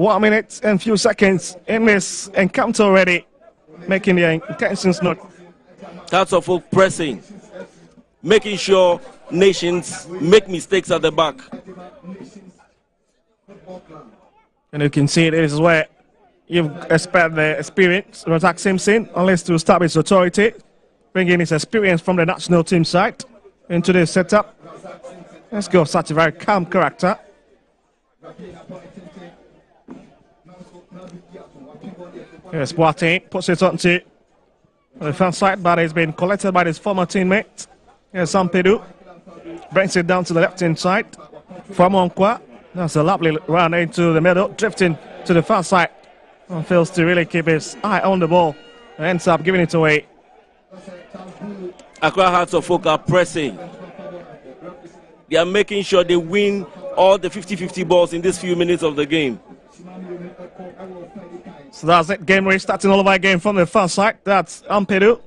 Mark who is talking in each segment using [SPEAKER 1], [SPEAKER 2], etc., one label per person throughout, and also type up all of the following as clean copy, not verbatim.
[SPEAKER 1] 1 minute and few seconds in this encounter already, making their intentions known.
[SPEAKER 2] Hearts of Oak pressing, making sure Nations make mistakes at the back.
[SPEAKER 1] And you can see this is where you expect the experience of Razak Simpson, unless to establish authority, bringing his experience from the national team side into this setup. Let's go, such a very calm character. Yes, Boateng puts it onto the front side, but it's been collected by his former teammate. Here's Ampadu, brings it down to the left-hand side. Famonkwa, that's a lovely run into the middle, drifting to the far side. And fails to really keep his eye on the ball. And ends up giving it away.
[SPEAKER 2] Accra Hearts of Oak are pressing. They are making sure they win all the 50-50 balls in these few minutes of the game.
[SPEAKER 1] So that's it. Game restarting all over again from the far side. That's Ampadu.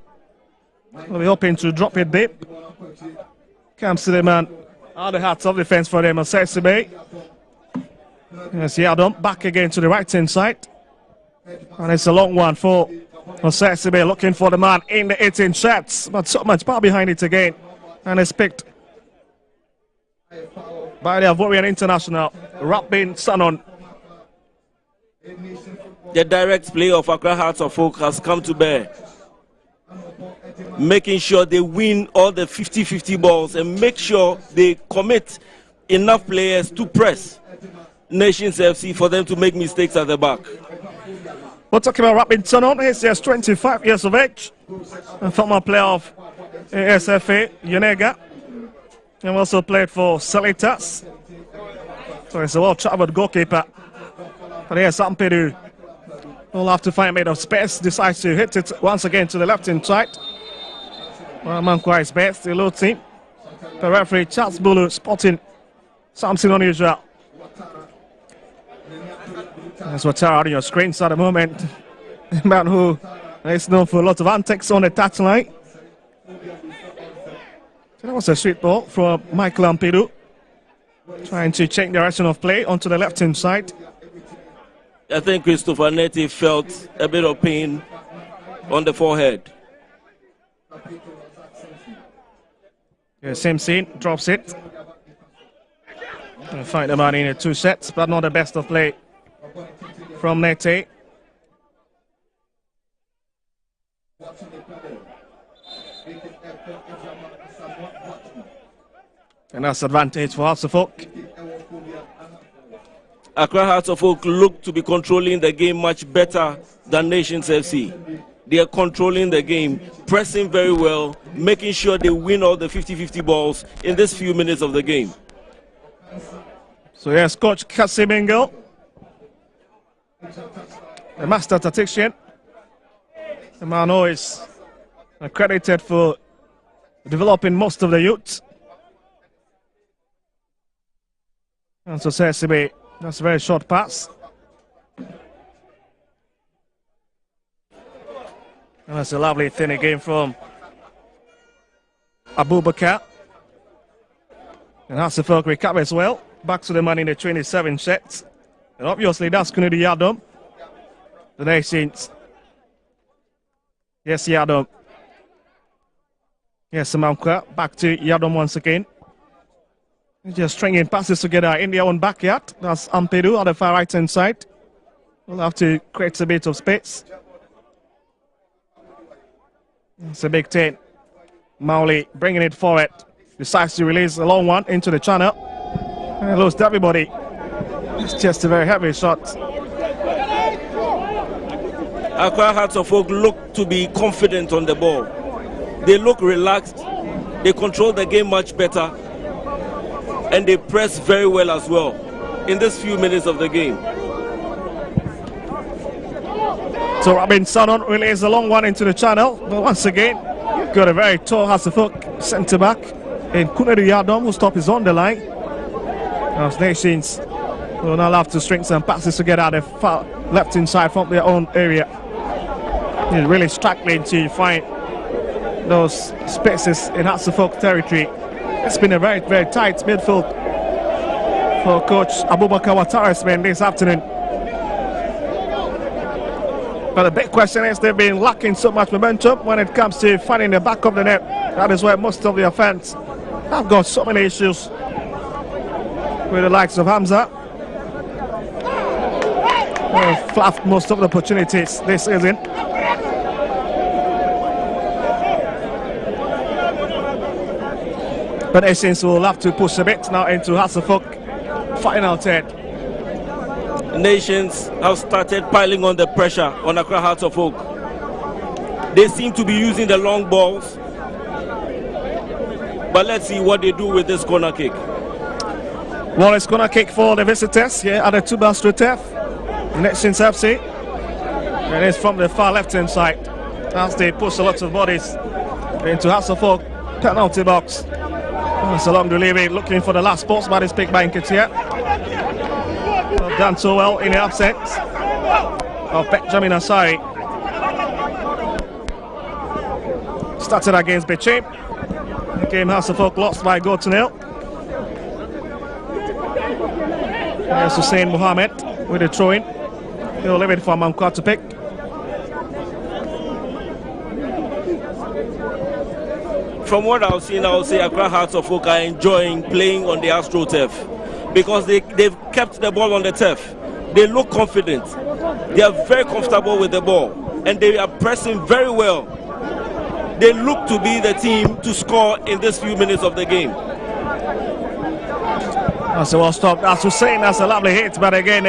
[SPEAKER 1] We'll be hoping to drop it deep. Comes to the man. The Hearts of defense for them. Osesibe. Yes, Yadom back again to the right hand side. And it's a long one for Osesibe, looking for the man in the 18 shots. But so much power behind it again. And it's picked by the Ivorian international, Rabin Sanon.
[SPEAKER 2] The direct play of Accra Hearts of Oak has come to bear, making sure they win all the 50-50 balls and make sure they commit enough players to press Nations FC for them to make mistakes at the back.
[SPEAKER 1] We're talking about Rabin Sanon. He's just 25 years of age, a former player of SFA, Unega, and also played for Salitas. So he's a well-traveled goalkeeper. But here's Ampadu. We'll have to find a bit of space. Decides to hit it once again to the left-hand side. Well, Mankwa is best, the low team. The referee, Charles Bulu, spotting something unusual. That's what's out on your screens at the moment. A man who is known for a lot of antics on the touchline. So that was a sweet ball from Michael Ampadu, trying to change direction of play onto the left-hand side.
[SPEAKER 2] I think Christopher Neti felt a bit of pain on the forehead.
[SPEAKER 1] Yeah, same scene, drops it. And find the man in 2 sets, but not the best of play from Neti. And that's advantage for Hearts of Oak.
[SPEAKER 2] Accra Hearts of Oak look to be controlling the game much better than Nations FC. They are controlling the game, pressing very well, making sure they win all the 50-50 balls in this few minutes of the game.
[SPEAKER 1] So yes, Coach Kasimingo, the master tactician. The man who is accredited for developing most of the youth. And so Sesibe, that's a very short pass. And that's a lovely thin again from Abubakar. And that's the folk recover as well. Back to the man in the 27 sets. And obviously that's going to be Yadom. The Nations. Yes, Yadom. Yes, Mankwa. Back to Yadom once again. Just stringing passes together in their own backyard. That's Ampadu on the far right hand side. We'll have to create a bit of space. It's a big 10. Mauli bringing it forward. Decides to release a long one into the channel. And lost everybody. It's just a very heavy shot.
[SPEAKER 2] Accra Hearts of Oak look to be confident on the ball. They look relaxed. They control the game much better. And they press very well as well in this few minutes of the game.
[SPEAKER 1] So Rabin Sanon releases a long one into the channel. But once again, you've got a very tall Hearts of Oak centre back in Kunedu Yadom, who stop is on the line. As Nations will now have to string some passes to get out of far left inside from their own area. It's really struggling to find those spaces in Hearts of Oak territory. It's been a very, very tight midfield for Coach Abubakar Watare's men this afternoon. But the big question is they've been lacking so much momentum when it comes to finding the back of the net. That is where most of the offense have got so many issues with the likes of Hamza. Fluffed most of the opportunities this season. But Nations will have to push a bit now into Hasselhoff final third.
[SPEAKER 2] Nations have started piling on the pressure on Accra Hearts of Oak. They seem to be using the long balls. But let's see what they do with this corner kick.
[SPEAKER 1] Well, it's corner kick for the visitors here at the Tubas turf. Nations FC. And it's from the far left-hand side as they push a lot of bodies into Hasselhoff penalty box. It's a long delivery, looking for the last sports, but it's picked by Nketiah. Done so well in the absence of Benjamin Asari. Started against Bechem. The game Hasselhoff lost by goal to nil. There's Hussein Mohammed with a throw in. He'll leave it for Mankwa to pick.
[SPEAKER 2] From what I've seen, I would say Accra Hearts of Oak are enjoying playing on the AstroTurf because they've kept the ball on the turf. They look confident. They are very comfortable with the ball and they are pressing very well. They look to be the team to score in this few minutes of the game.
[SPEAKER 1] That's a well stopped. As Hussein, that's a lovely hit, but again,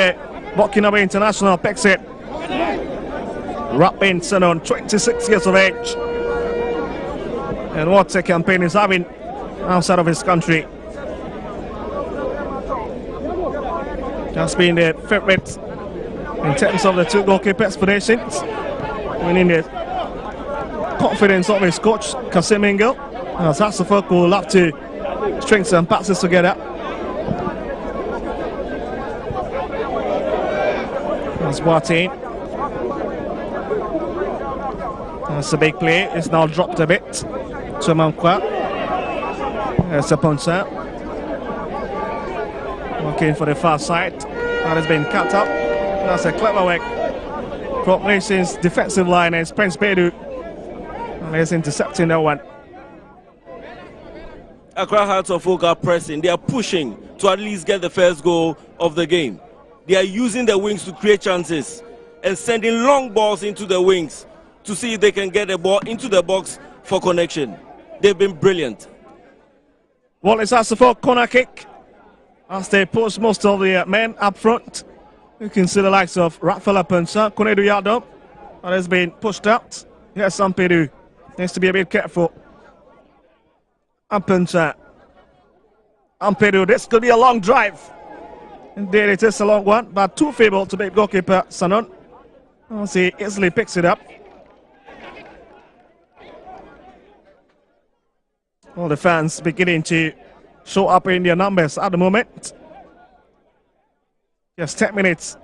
[SPEAKER 1] Burkina International picks it. Robinson on 26 years of age. And what a campaign he's having outside of his country. That's been the favourite in terms of the two goalkeepers for Nations, winning the confidence of his coach, Kasim Ingel. As Hasselhoff will have to string some passes together. That's Boateng. That's a big play. It's now dropped a bit to Mankwa. There's a puncher. Working for the far side. That has been cut up. That's a clever work from Nations defensive line as Prince Bedu. And he's intercepting that one.
[SPEAKER 2] Accra Hearts of Oak are pressing. They are pushing to at least get the first goal of the game. They are using the wings to create chances and sending long balls into the wings to see if they can get the ball into the box for connection. They've been brilliant.
[SPEAKER 1] Well, it's Hasselhoff corner kick as they push most of the men up front. You can see the likes of Rafael Apensa, Konedu Yado, that has been pushed out. Here's Ampedu. Needs to be a bit careful. Apensa. Ampedu, this could be a long drive. Indeed, it is a long one, but too feeble to beat goalkeeper Sanon. As he easily picks it up. All the fans beginning to show up in their numbers at the moment. Just 10 minutes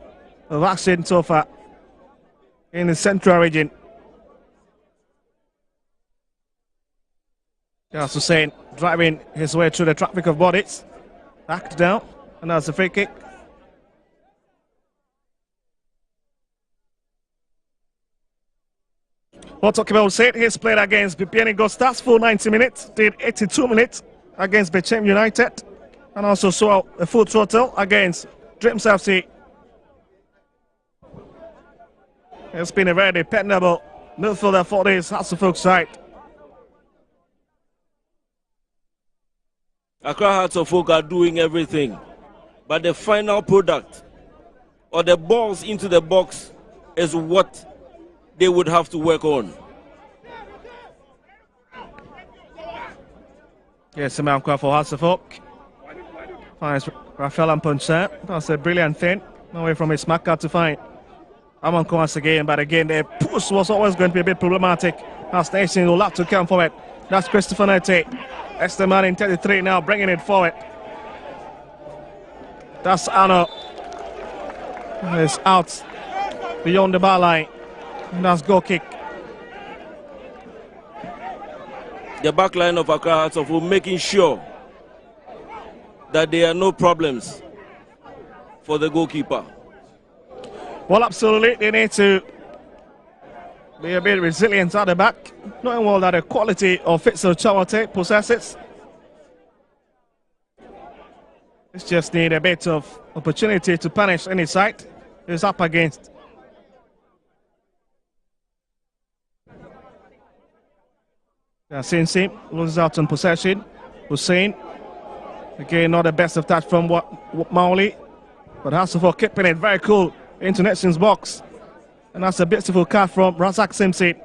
[SPEAKER 1] of action so far in the central region. Just Hussein driving his way through the traffic of bodies. Backed down, and that's a free kick. Well, talking about Hussein, he's played against Bibiani Gostas full 90 minutes, did 82 minutes against Bechem United, and also saw a full total against Dreams FC. It's been a very dependable midfielder for this Hasselhoff side.
[SPEAKER 2] Accra Hearts of Oak are doing everything, but the final product or the balls into the box is what they would have to work on.
[SPEAKER 1] Yes, a man for Hasselhoff. Finds Rafael Apensa. That's a brilliant thing. Away from his marker to find Amanko once again, but again the push was always going to be a bit problematic. As Nation will have to come for it. That's Christopher Nete. That's the man in 33 now, bringing it forward. That's Anno. It's out beyond the bar line. And that's goal kick.
[SPEAKER 2] The back line of Accra Hearts of Oak making sure that there are no problems for the goalkeeper.
[SPEAKER 1] Well, absolutely. They need to be a bit resilient at the back, knowing well that the quality of Fitzgerald Chawate possesses. It's just need a bit of opportunity to punish any side he's up against. Sinsi loses out on possession. Hussein, again, not the best of touch from Mauli, but Hasselhoff keeping it very cool into Nelson's box. And that's a beautiful cut from Razak Simpson.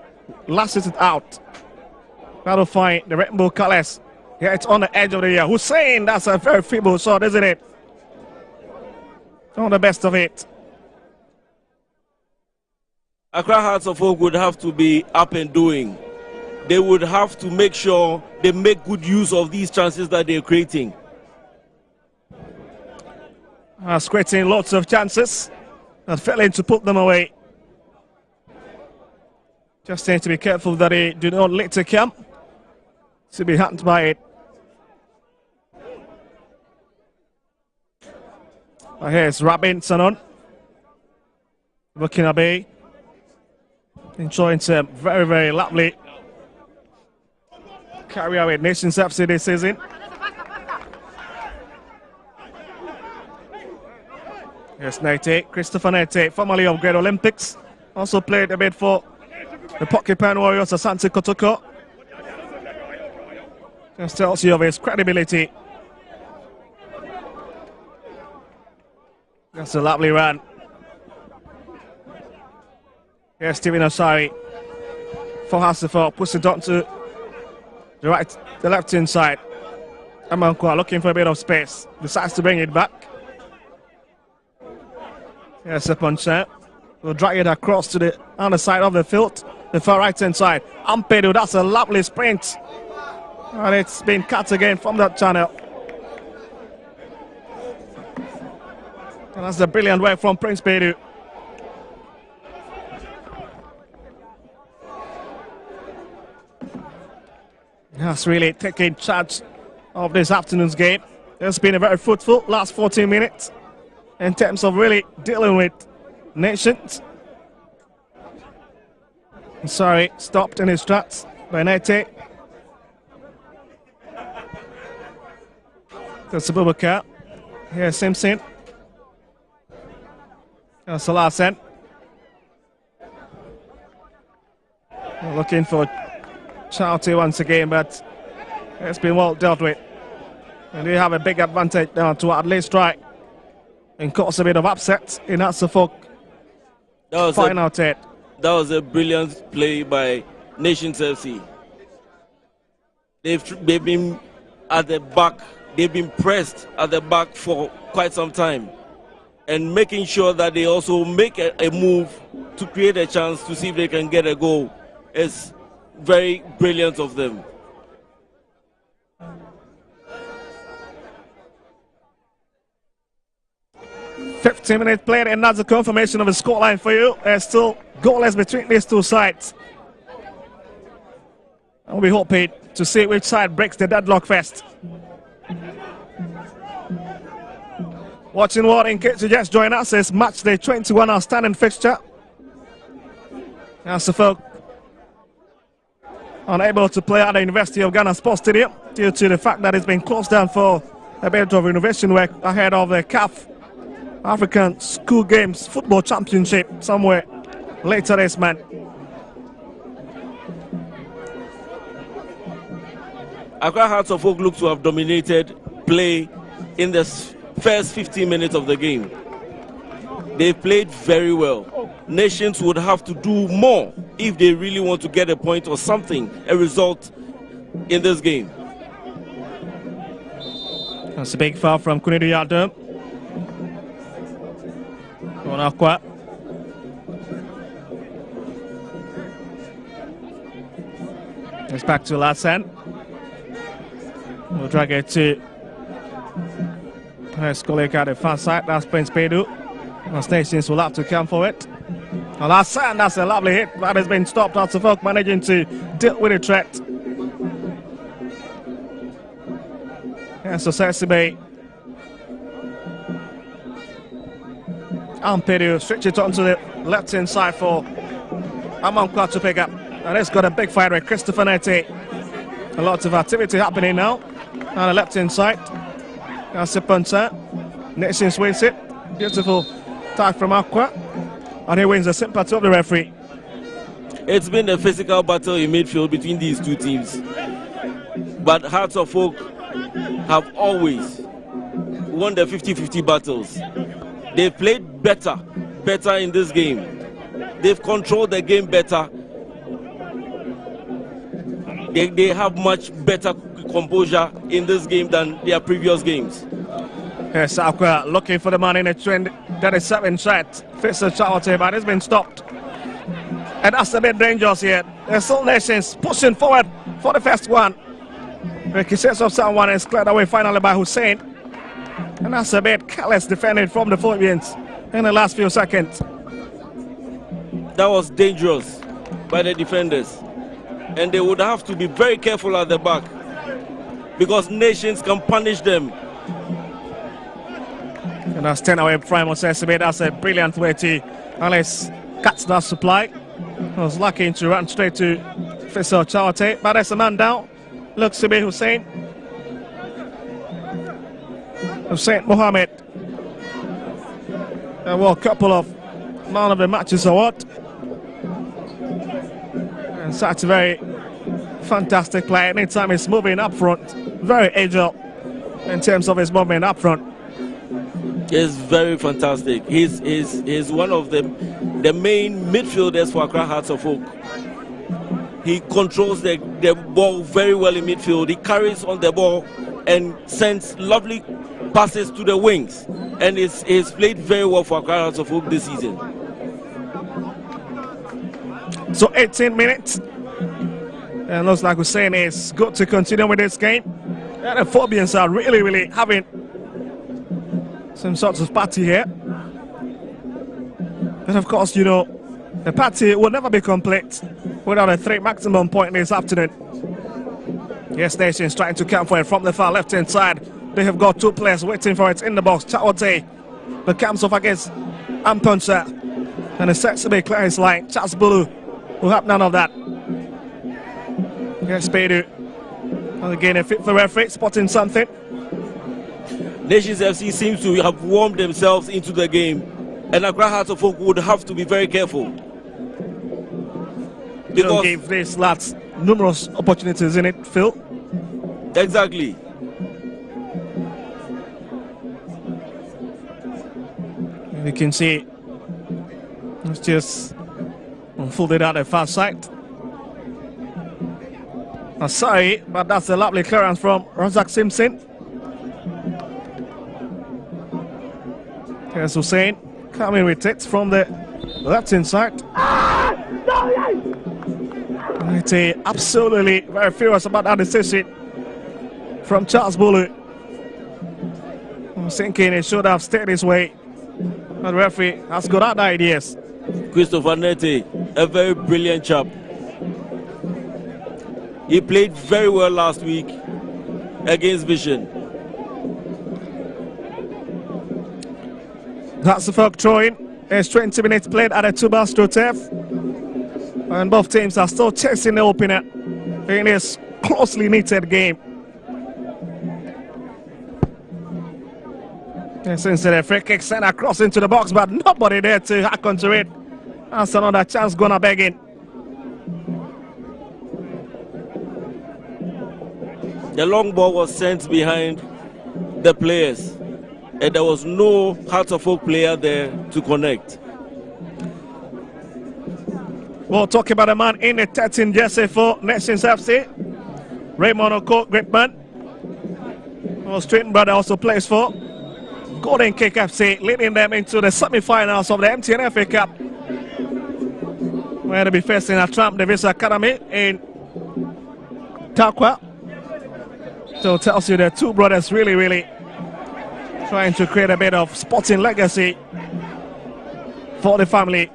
[SPEAKER 1] Lashes it out. That'll find the rainbow colors. Yeah, it's on the edge of the year. Hussein, that's a very feeble shot, isn't it? Not the best of it.
[SPEAKER 2] Accra Hearts of Oak would have to be up and doing. They would have to make sure they make good use of these chances that they're creating.
[SPEAKER 1] Creating lots of chances and failing to put them away. Just need to be careful that they do not later come to be hurt by it. Here's Robinson on. Burkina Bay. Enjoying some very, very lovely carry away Nations FC this season. Here's Nete, Christopher Nete, formerly of Great Olympics. Also played a bit for the Porcupine Warriors, Asante Kotoko. Just tells you of his credibility. That's a lovely run. Here's Stephen Osari for Hasselhoff, puts it on to the left hand side. Amankwa looking for a bit of space, decides to bring it back. Here's a puncher. We'll drag it across to the other side of the field, the far right hand side. Ampedu, that's a lovely sprint. And it's been cut again from that channel. And that's the brilliant work from Prince Pedu. That's really taking charge of this afternoon's game. It's been a very fruitful last 14 minutes in terms of really dealing with Nations. Sorry, stopped in his tracks by Nete. That's Abubakar. Here's Simpson. That's Alassane. Looking for Chawate once again, but it's been well dealt with. And they have a big advantage now to at least try and cause a bit of upset in Hasselhoff final third.
[SPEAKER 2] That was a brilliant play by Nations FC. They've been at the back. They've been pressed at the back for quite some time. And making sure that they also make a move to create a chance to see if they can get a goal is very brilliant of them.
[SPEAKER 1] "15 minutes played, and that's a confirmation of a scoreline for you. Still goalless between these two sides. I'll be hoping to see which side breaks the deadlock first. Watching what, in case you just join us, is match day 21 outstanding fixture. Hasselhoff unable to play at the University of Ghana Sports Stadium due to the fact that it's been closed down for a bit of renovation work ahead of the CAF African School Games Football Championship somewhere later this month.
[SPEAKER 2] Accra Hearts of Oak look to have dominated play in the first 15 minutes of the game. They played very well. Nations would have to do more if they really want to get a point or something, a result in this game.
[SPEAKER 1] That's a big foul from Kunidu Yadum. Onakwa. It's back to Alassane. We'll drag it to his colleague at the far side. That's Prince Pedu. Nations will have to come for it. Alassane, that's a lovely hit. That has been stopped. Hasselhoff managing to deal with the threat. And so Sesibe. Ampedu switch it onto the left hand side for Amankwa to pick up. And it's got a big fight with Christopher Nete. A lot of activity happening now. On the left hand side. That's a punter. Nations wins it. Beautiful tag from Aqua. And he wins the sympathy of the referee.
[SPEAKER 2] It's been a physical battle in midfield between these two teams. But Hearts of Oak have always won the 50-50 battles. They've played better in this game. They've controlled the game better. They have much better composure in this game than their previous games.
[SPEAKER 1] Yes, Aqua looking for the man in the 37 shot. Fisher Charlton, but it's been stopped. And that's a bit dangerous here. The Soul Nations pushing forward for the first one. Ricky sets up someone and is cleared away finally by Hussein. And that's a bit careless defending from the Phobians in the last few seconds.
[SPEAKER 2] That was dangerous by the defenders. And they would have to be very careful at the back because Nations can punish them.
[SPEAKER 1] And that's 10 away from Sesame. That's a brilliant way to Alice cuts that supply. I was lucky to run straight to Fisher Charlton, but there's a man down. Looks to be Hussein Mohammed. Well, a couple of man of the matches award. And such a very fantastic play. Anytime he's moving up front, very agile in terms of his movement up front.
[SPEAKER 2] He's very fantastic. He's one of the main midfielders for Accra Hearts of Oak. He controls the ball very well in midfield. He carries on the ball and sends lovely passes to the wings. And he's played very well for Accra Hearts of Oak this season.
[SPEAKER 1] So 18 minutes. And looks like we're saying it's good to continue with this game. And the Phobians are really having some sorts of party here. And of course, you know, the party will never be complete without a 3 maximum point this afternoon. Yes, Nations trying to come for it from the far left-hand side. They have got 2 players waiting for it in the box. Chaote, the comes off against Ampuncha. And it sets to be clear his line. Charles Bulu will have none of that. Yes, Bedu. And again, a fit for referee, spotting something.
[SPEAKER 2] Nations FC seems to have warmed themselves into the game. And Accra Hearts of Oak would have to be very careful.
[SPEAKER 1] Because gave these lads numerous opportunities in it, Phil.
[SPEAKER 2] Exactly.
[SPEAKER 1] You can see it's just unfolded out the far side. Sorry, but that's a lovely clearance from Razak Simpson. Here's Hussein coming with it from the left-hand side. It's absolutely very furious about that decision from Charles Bulu. I'm thinking he should have stayed his way. But the referee has got other ideas.
[SPEAKER 2] Christopher Nete, a very brilliant chap. He played very well last week against Vision.
[SPEAKER 1] That's the folk throwing. It's 20 minutes played at a two-bastro turf. And both teams are still chasing the opener in this closely knitted game. And since the free kick sent across into the box, but nobody there to hack onto it. That's another chance gonna begging.
[SPEAKER 2] The long ball was sent behind the players, and there was no Hearts of Oak player there to connect.
[SPEAKER 1] We'll talk about a man in the 13 jersey for Nations FC. Raymond Oko, great man. Our Straighten brother also plays for Golden Cake FC, leading them into the semi-finals of the MTN FA Cup, where they'll be facing a Trump Davis Academy in Tarkwa. So it tells you the two brothers really trying to create a bit of sporting legacy for the family.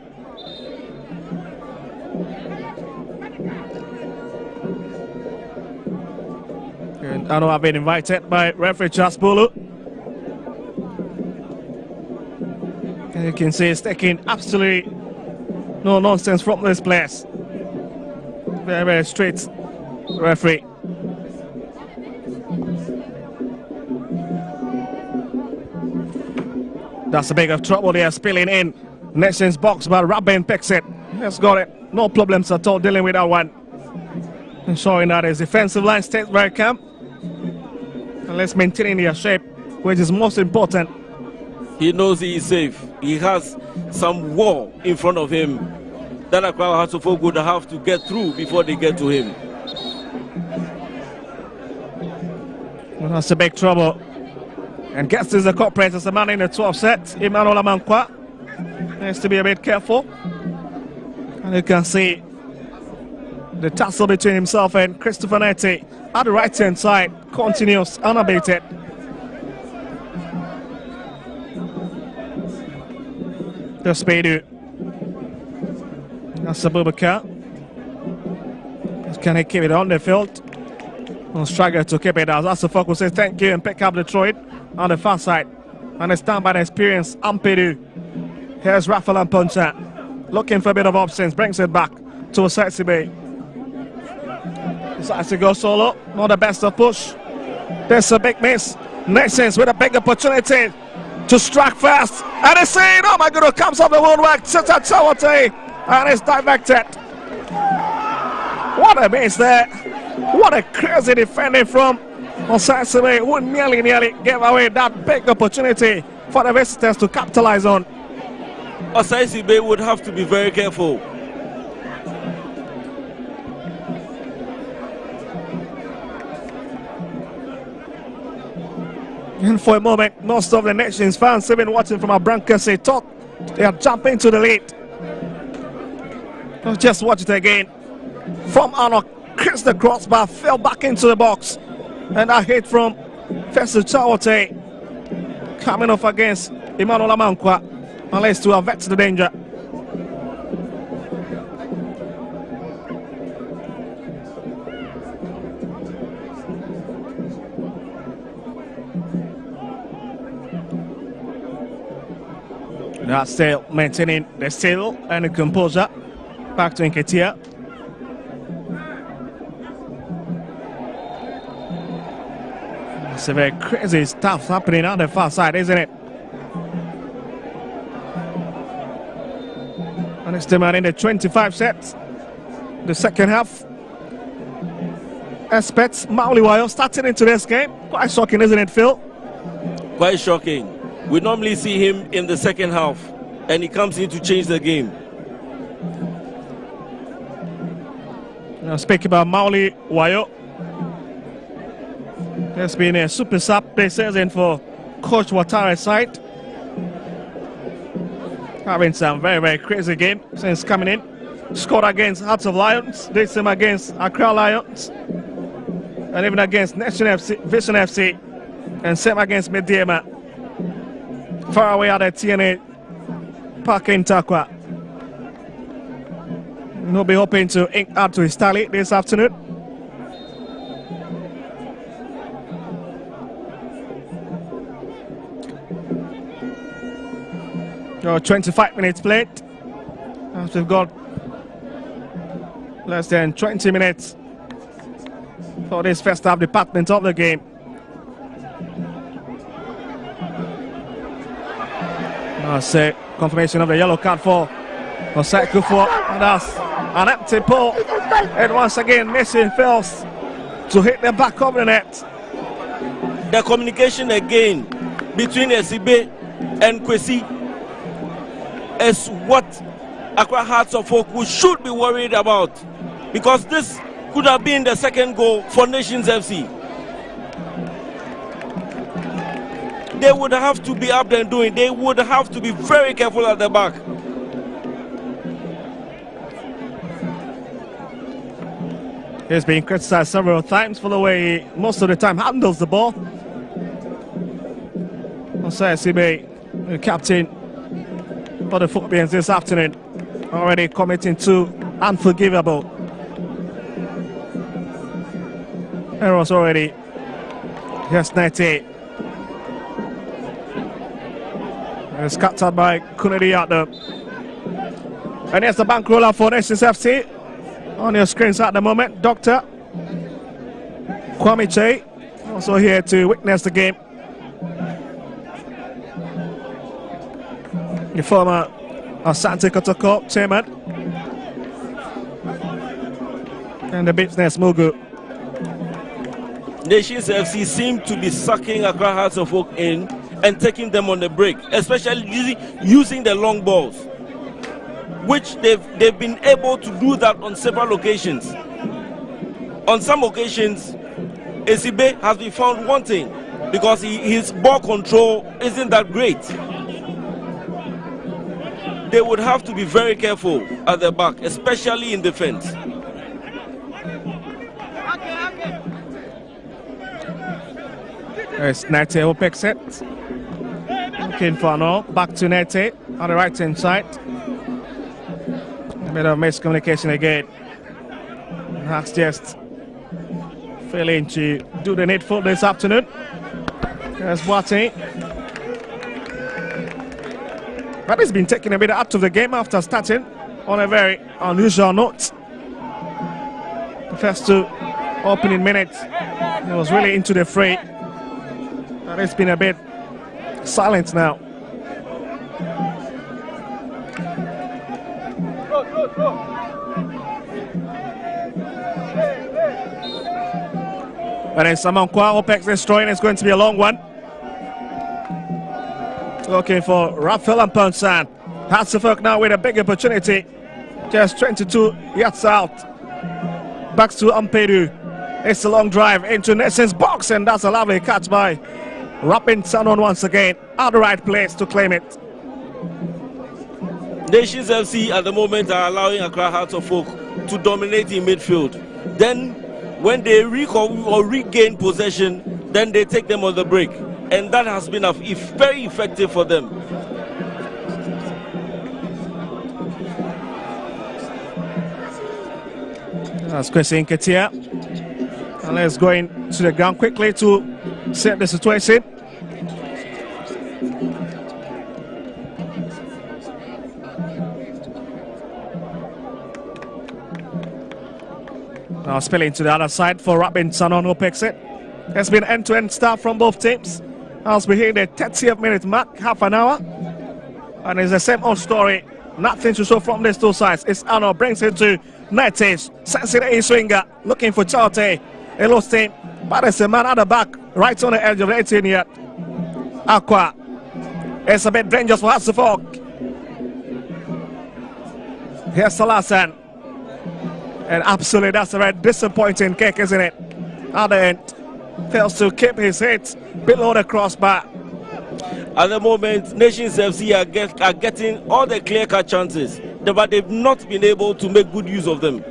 [SPEAKER 1] And I know I've been invited by referee Charles Bulu. And you can see it's taking absolutely no nonsense from this place. Very, very straight referee. That's a big of trouble there, spilling in Nations box, but Robin picks it. He's got it. No problems at all dealing with that one. Ensuring that his defensive line stays very calm. And let's maintain their shape, which is most important.
[SPEAKER 2] He knows he is safe. He has some wall in front of him that Accra Hearts of Oak would have to get through before they get to him.
[SPEAKER 1] Well, that's a big trouble. And gets to the corporate as the man in the 12th set, Emmanuel Amankwa. Needs to be a bit careful. And you can see the tussle between himself and Christopher Neti at the right hand side continues unabated. The Speedu. That's Abubakar. Can he keep it on the field? Well, struggle to keep it out. That's the focus. Say thank you and pick up Detroit on the far side. And it's done by the experienced Ampedu. Here's Rafael Amponcha. Looking for a bit of options. Brings it back to Osaitsibe. Decides to go solo. Not the best of push. There's a big miss. Nations with a big opportunity to strike fast. And it's saying, oh my goodness, comes off the woodwork. Cheta Chawate. And it's directed. What a miss there. What a crazy defending from Osaitsibe, who nearly gave away that big opportunity for the visitors to capitalize on.
[SPEAKER 2] Osaitsibe would have to be very careful.
[SPEAKER 1] And for a moment, most of the Nations fans even watching from Abrankasi thought they are jumping to the lead. Just watch it again. From Arnold, Chris the crossbar fell back into the box. And that hit from Festus Chawate coming off against Emmanuel Amankwa. Unless to avert the danger. That's still maintaining the still and the composure. Back to Nketiah. It's a very crazy stuff happening on the far side, isn't it? And it's still in the 25 sets. The second half. Aspects Mauliwayo starting into this game. Quite shocking, isn't it, Phil?
[SPEAKER 2] Quite shocking. We normally see him in the second half, and he comes in to change the game.
[SPEAKER 1] Now speaking about Mauliwayo. There's been a super sub pre-season for Coach Watare's side. Having some very, very crazy game since coming in. Scored against Hearts of Lions, did some against Accra Lions, and even against Nation FC, Vision FC, and same against Mediema. Far away at the TNA Park in Tarkwa. He'll be hoping to add to his tally this afternoon. 25 minutes played. As we've got less than 20 minutes for this first half department of the game. That's a confirmation of the yellow card for Osei Kufuor. And that's an empty ball. And once again, Nation fails to hit the back of the net.
[SPEAKER 2] The communication again between Esibe and Kwesi is what Accra Hearts of Oak should be worried about, because this could have been the second goal for Nations FC. They would have to be up and doing. They would have to be very careful at the back.
[SPEAKER 1] He's been criticized several times for the way he most of the time handles the ball. Osei Sibe, the captain for the Footbians this afternoon, already committing two unforgivable errors already. Here's 98. It's captured by Kunedi Yadam. And here's the bank roller for Nations FC. on your screens at the moment. Dr. Kwame Che also here to witness the game. The former Asante Kotoko chairman and the business mogul.
[SPEAKER 2] Nations FC seem to be sucking Accra Hearts of Oak in and taking them on the break, especially using the long balls, which they've been able to do that on several occasions. On some occasions, Esibe has been found wanting because his ball control isn't that great. They would have to be very careful at the back, especially in defense.
[SPEAKER 1] There's Nete Opek set. Looking for now. Back to Nete on the right hand side. A bit of miscommunication again. That's just failing to do the needful this afternoon. There's Boateng. But he's been taking a bit out of the game after starting on a very unusual note. The first two opening minutes, he was really into the fray. And it's been a bit silent now. But then Simon Kwa, Opex destroying, it's going to be a long one. Looking for Raphael Amponsan. Hatzefok now with a big opportunity. Just 22 yards out. Back to Ampedu. It's a long drive into Nelson's box, and that's a lovely catch by Rapin Sanon once again. At the right place to claim it.
[SPEAKER 2] Nations FC at the moment are allowing Accra Hearts of Oak to dominate in midfield. Then when they regain possession, then they take them on the break. And that has been very effective for them.
[SPEAKER 1] That's Kwesi Nketiah. And let's go into the ground quickly to set the situation. Now spilling to the other side for Rapin Sanon, who picks it. It's been end-to-end start from both teams. As we hit the 30th minute mark, half an hour. And it's the same old story. Nothing to show from these two sides. It's Arnold brings it to Netes. Sends it in swinger. Looking for Chaute. It lost him. But it's a man at the back. Right on the edge of the 18 yard. Aqua. It's a bit dangerous for Hatzefok. Here's Salasan. And absolutely that's a very disappointing kick, isn't it? At the end. Fails to keep his head below the crossbar.
[SPEAKER 2] At the moment, Nations FC are getting all the clear-cut chances, but they've not been able to make good use of them.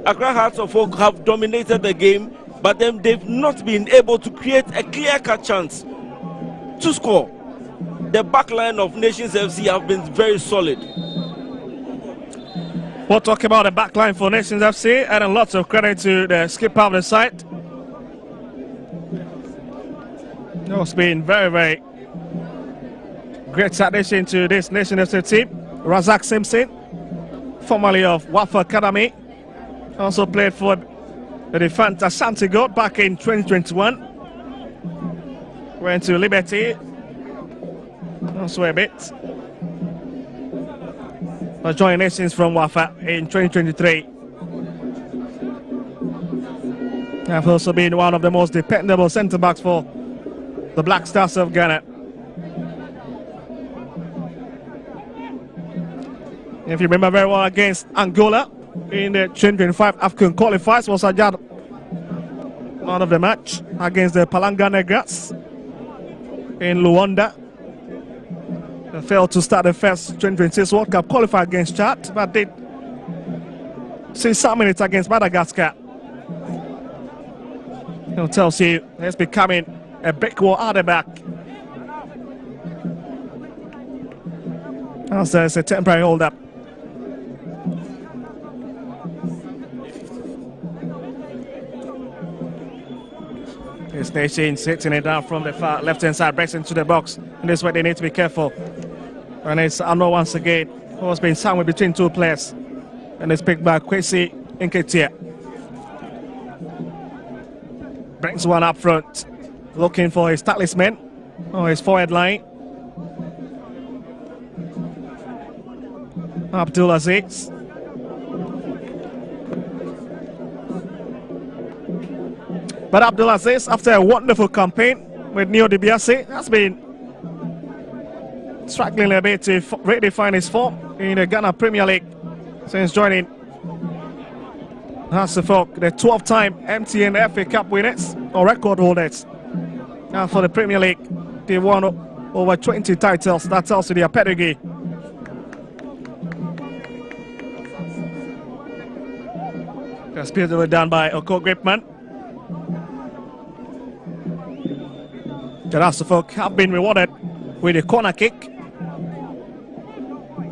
[SPEAKER 2] Accra Hearts of Oak have dominated the game, but then they've not been able to create a clear-cut chance to score. The back line of Nations FC have been very solid.
[SPEAKER 1] We'll talk about the back line for Nations FC, and lots of credit to the skipper of the side. It's been very, very great addition to this Nation FC team. Razak Simpson, formerly of Wafa Academy, also played for the Defant Asante Gold back in 2021. Went to Liberty, also a bit. But joined Nations from Wafa in 2023. Have also been one of the most dependable centre backs for the Black Stars of Ghana. If you remember very well, against Angola in the 2025 AFCON qualifiers, was Ajad man of the match against the Palanga Negras in Luanda. They failed to start the first 2026 World Cup qualifier against Chad, but did see some minutes against Madagascar. It tells you it's becoming a brick wall at the back. As there's a temporary hold up. This Nation sitting it down from the far left hand side, breaks into the box. And this is where they need to be careful. And it's Arno once again, who has been somewhere between two players. And it's picked by Kwesi Nketiah. Brings one up front. Looking for his talisman. Oh, his forward line. Abdulaziz. But Abdulaziz, after a wonderful campaign with Neo Dibiase, has been struggling a bit to redefine his form in the Ghana Premier League since joining Hasselhoff, the 12-time MTN FA Cup winners or record holders. Now for the Premier League, they won over 20 titles. That tells you their pedigree. That's beautifully done by Oko Gripman. The Hasselhoff have been rewarded with a corner kick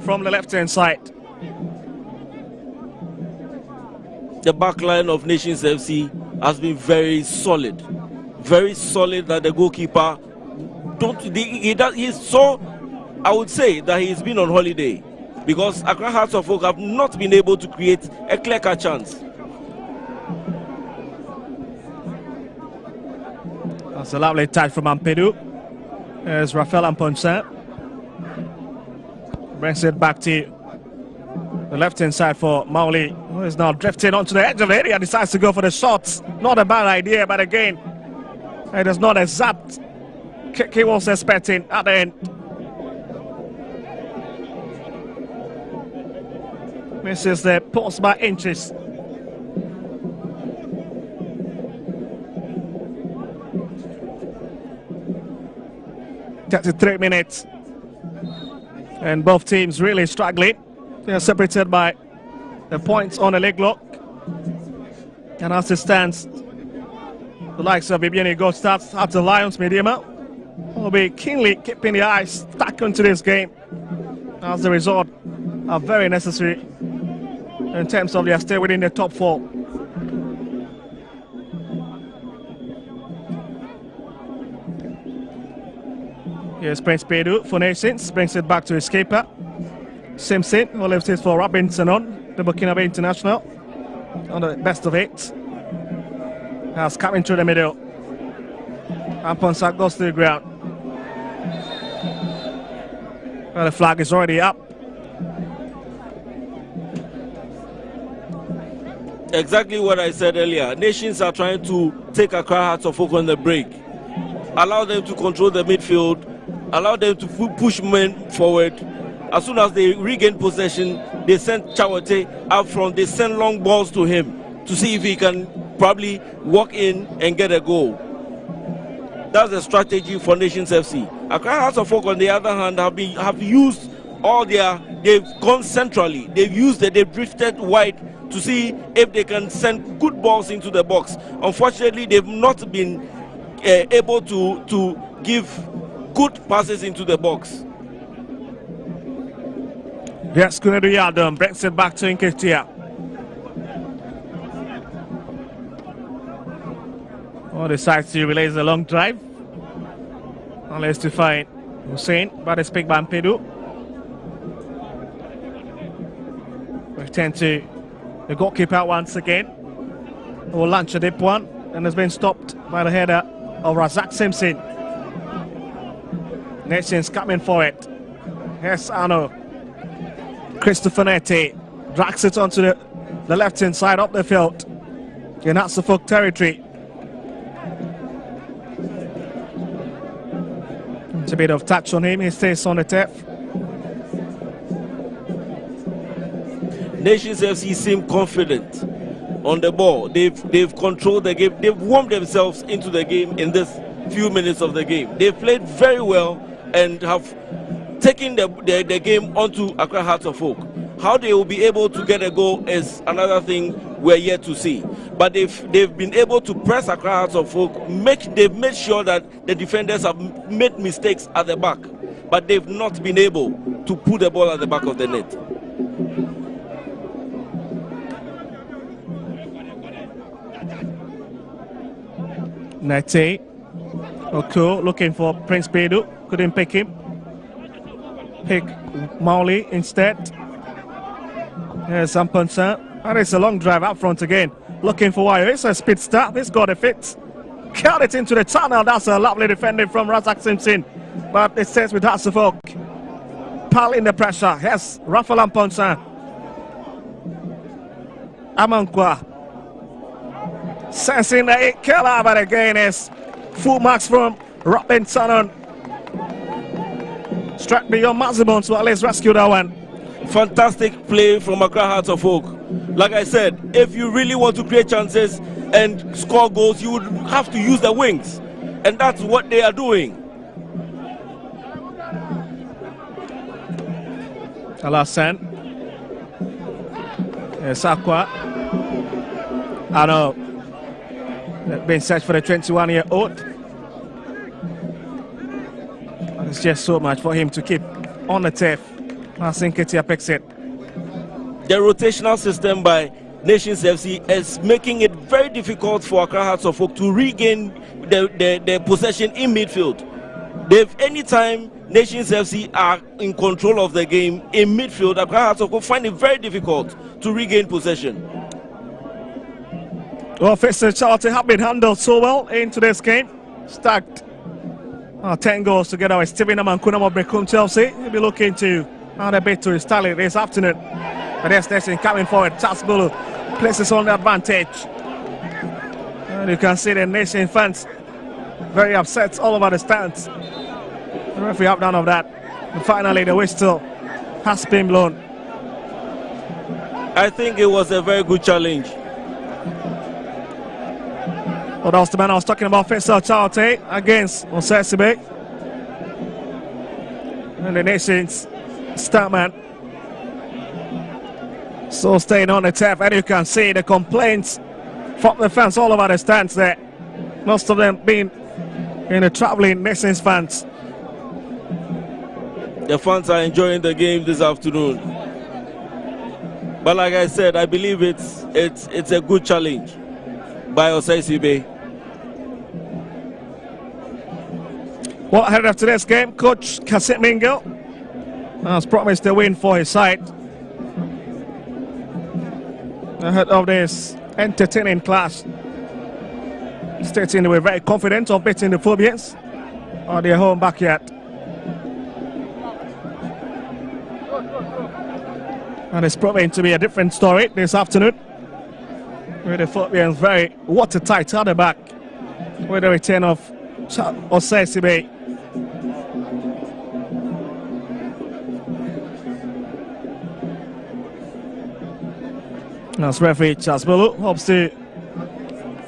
[SPEAKER 1] from the left-hand side.
[SPEAKER 2] The back line of Nations FC has been very solid that the goalkeeper he's so, I would say that he's been on holiday, because Accra Hearts of Oak have not been able to create a clear-cut chance.
[SPEAKER 1] That's a lovely touch from Ampedu. There's Rafael Amponsa. Brings it back to the left-hand side for Mauli, who is now drifting onto the edge of the area, decides to go for the shots. Not a bad idea, but again, it is not exact kick he was expecting at the end. Misses the post by inches. That's 3 minutes. And both teams really struggling. They are separated by the points on the leg lock. And as it stands, the likes of Bibiani Gold starts at the Lions Mediama will be keenly keeping the eyes stuck into this game, as the result are very necessary in terms of their stay within the top 4. Here's Prince Pedu for Nations, brings it back to his keeper. Simpson, who left it for Robinson on the Burkinabe International on the best of 8. Has coming through the middle. Amponsa goes to the ground. Well, the flag is already up.
[SPEAKER 2] Exactly what I said earlier. Nations are trying to take Accra Hearts of Oak on the break. Allow them to control the midfield. Allow them to push men forward. As soon as they regain possession, they send Chawate up front. They send long balls to him to see if he can probably walk in and get a goal. That's the strategy for Nations FC. Accra Hearts of Oak, on the other hand, have used all they've gone centrally. They've drifted wide to see if they can send good balls into the box. Unfortunately, they've not been able to give good passes into the box.
[SPEAKER 1] Yes, Kunedu Yadam brings it back to Nketiah. Oh, decides to release a long drive. Unless to find Hussein, but it's picked by Ampedu. Return to the goalkeeper once again. Will launch a deep one and has been stopped by the header of Razak Simpson. Nations coming for it. Here's Arno. Christopher Nete drags it onto the left-hand side of the field in Hasselhoff territory. It's a bit of touch on him. He stays on the turf.
[SPEAKER 2] Nations FC seem confident on the ball. They've controlled the game. They've warmed themselves into the game in this few minutes of the game. They've played very well and have taking the game onto Accra Hearts of Oak. How they will be able to get a goal is another thing we're yet to see. But they've been able to press Accra Hearts of Oak. They've made sure that the defenders have made mistakes at the back, but they've not been able to put the ball at the back of the net.
[SPEAKER 1] Nete Oko looking for Prince Pedu, couldn't pick him. Pick Mauli instead. Here's Amponsa. And it's a long drive up front again. Looking for Wayo. It's a speed start. This got a fit. Curled it into the tunnel. That's a lovely defending from Razak Simpson. But it stays with Hearts of Oak. Piling the pressure. Yes, Rafael Amponsa. Amankwa. Sensing the 8 killer, but again it's full marks from Robin Tanon. Struck beyond maximum to at least rescue that one.
[SPEAKER 2] Fantastic play from Accra Hearts of Oak. Like I said, if you really want to create chances and score goals, you would have to use the wings. And that's what they are doing.
[SPEAKER 1] Alassane. Sakwa. Ano. Being searched for the 21-year-old. It's just so much for him to keep on the turf. I think Ketia picks it.
[SPEAKER 2] The rotational system by Nations FC is making it very difficult for Accra Hearts of Oak to regain the possession in midfield. Anytime Nations FC are in control of the game in midfield, Accra Hearts of Oak find it very difficult to regain possession.
[SPEAKER 1] Well, Fisher Charlton have been handled so well in today's game. Stacked 10 goals together with Stephen Amankunamo Bekum Chelsea. He'll be looking to add a bit to his tally this afternoon. But there's Nation coming forward. Charles Bulu places on the advantage. And you can see the Nation fans very upset all over the stands. The referee up none of that. And finally, the whistle has been blown.
[SPEAKER 2] I think it was a very good challenge.
[SPEAKER 1] Well, that was the man I was talking about, Faisal Charlton against Osesibe. And the Nations startman. So staying on the tap, and you can see the complaints from the fans all over the stands there. Most of them being in the traveling Nations fans.
[SPEAKER 2] The fans are enjoying the game this afternoon. But like I said, I believe it's a good challenge by Osesibe.
[SPEAKER 1] Well, ahead of today's game, Coach Kasim Mingo has promised a win for his side. Ahead of this entertaining clash, stating they were very confident of beating the Phobians on their home backyard. And it's proving to be a different story this afternoon, with the Phobians very watertight at the back with the return of Osesibe. As referee Charles Bulu hopes to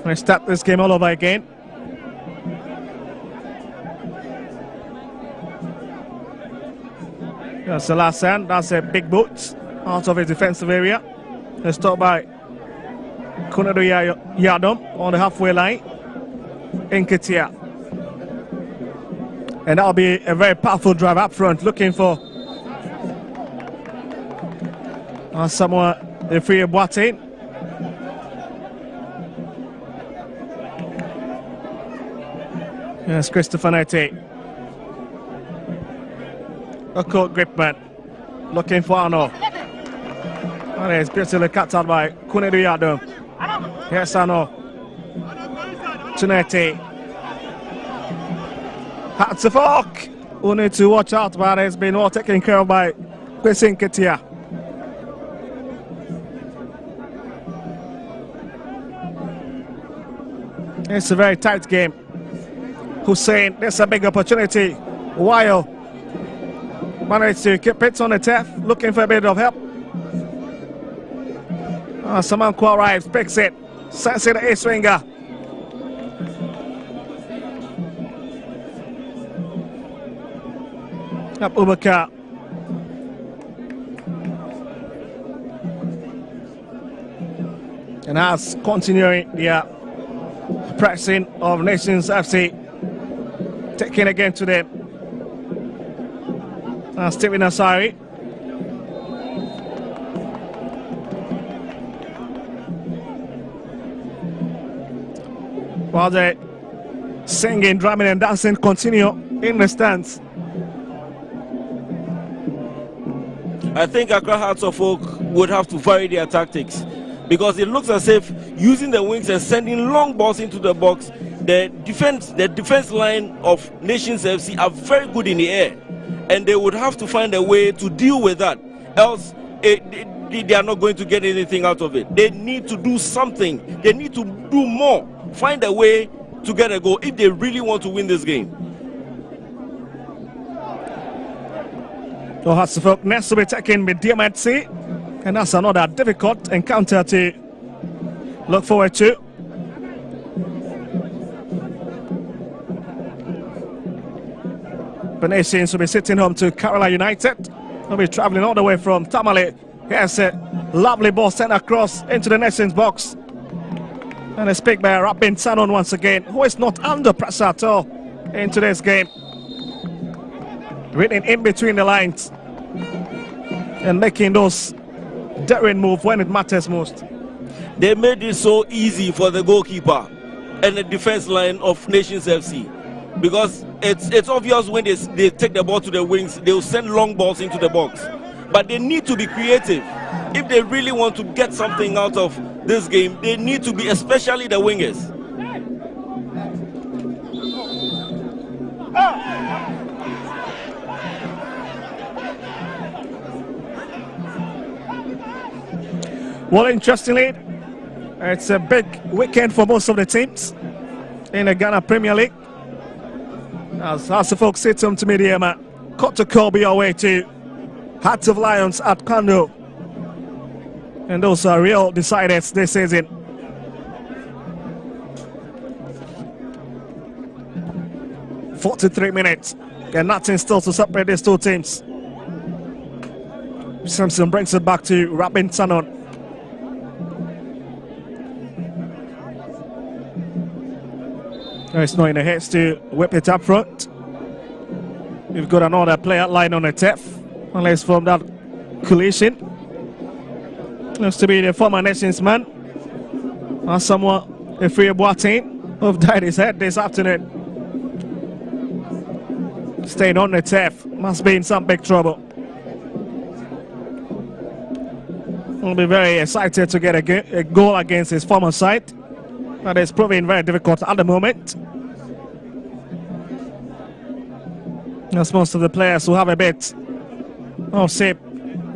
[SPEAKER 1] restart this game all over again. That's the last hand. That's a big boot out of his defensive area. It's stopped by Kunadu Yadom on the halfway line in Ketia. And that'll be a very powerful drive up front, looking for someone. The free Boateng. Yes, Christopher Nete. A court gripman. Looking for Arno. And it's beautifully cut out by Kunedu Yadom. Here's Arno. To Nete. Hearts of Oak. Who need to watch out, but it's been all taken care of by Kwesin Ketia. It's a very tight game. Hussein, there's a big opportunity. Wayo managed to keep it on the turf, looking for a bit of help. Samankwa arrives, picks it, sends it to ace winger. Up Ubaka. And that's continuing the pressing of Nations FC, taking again to them. Stephen Asari. While the singing, drumming and dancing continue in the stands.
[SPEAKER 2] I think Accra Hearts of Oak would have to vary their tactics. because it looks as if using the wings and sending long balls into the box, the defense line of Nations FC are very good in the air, and they would have to find a way to deal with that, else they are not going to get anything out of it. They need to do something. They need to do more. Find a way to get a goal if they really want to win this game.
[SPEAKER 1] So Hartlepool next to be taken with DMC, and that's another difficult encounter to look forward to. The Nations will be sitting home to Kerala United. They'll be travelling all the way from Tamale. Here's a lovely ball sent across into the Nations box. And a pick by Rabin Sanon once again, who is not under pressure at all in today's game. Reading in between the lines and making those daring moves when it matters most.
[SPEAKER 2] They made it so easy for the goalkeeper and the defense line of Nations FC, because it's obvious when they take the ball to the wings, they'll send long balls into the box. But they need to be creative. If they really want to get something out of this game, they need to be, especially the wingers.
[SPEAKER 1] Well, interestingly, it's a big weekend for most of the teams in the Ghana Premier League. As the folks sit to Mediama, Kotoko be away to Hearts of Lions at Kano. And those are real deciders this season. "43 minutes, and nothing still to separate these two teams." Simpson brings it back to Rabin Sanon. It's not in the heads to whip it up front. We've got another player lying on the turf, unless from that collision. Looks to be the former Nations man, Asamoah Efriye-Boateng, who dyed his head this afternoon. Staying on the turf, must be in some big trouble. Will be very excited to get a goal against his former side. That is proving very difficult at the moment. As most of the players who have a bit of sip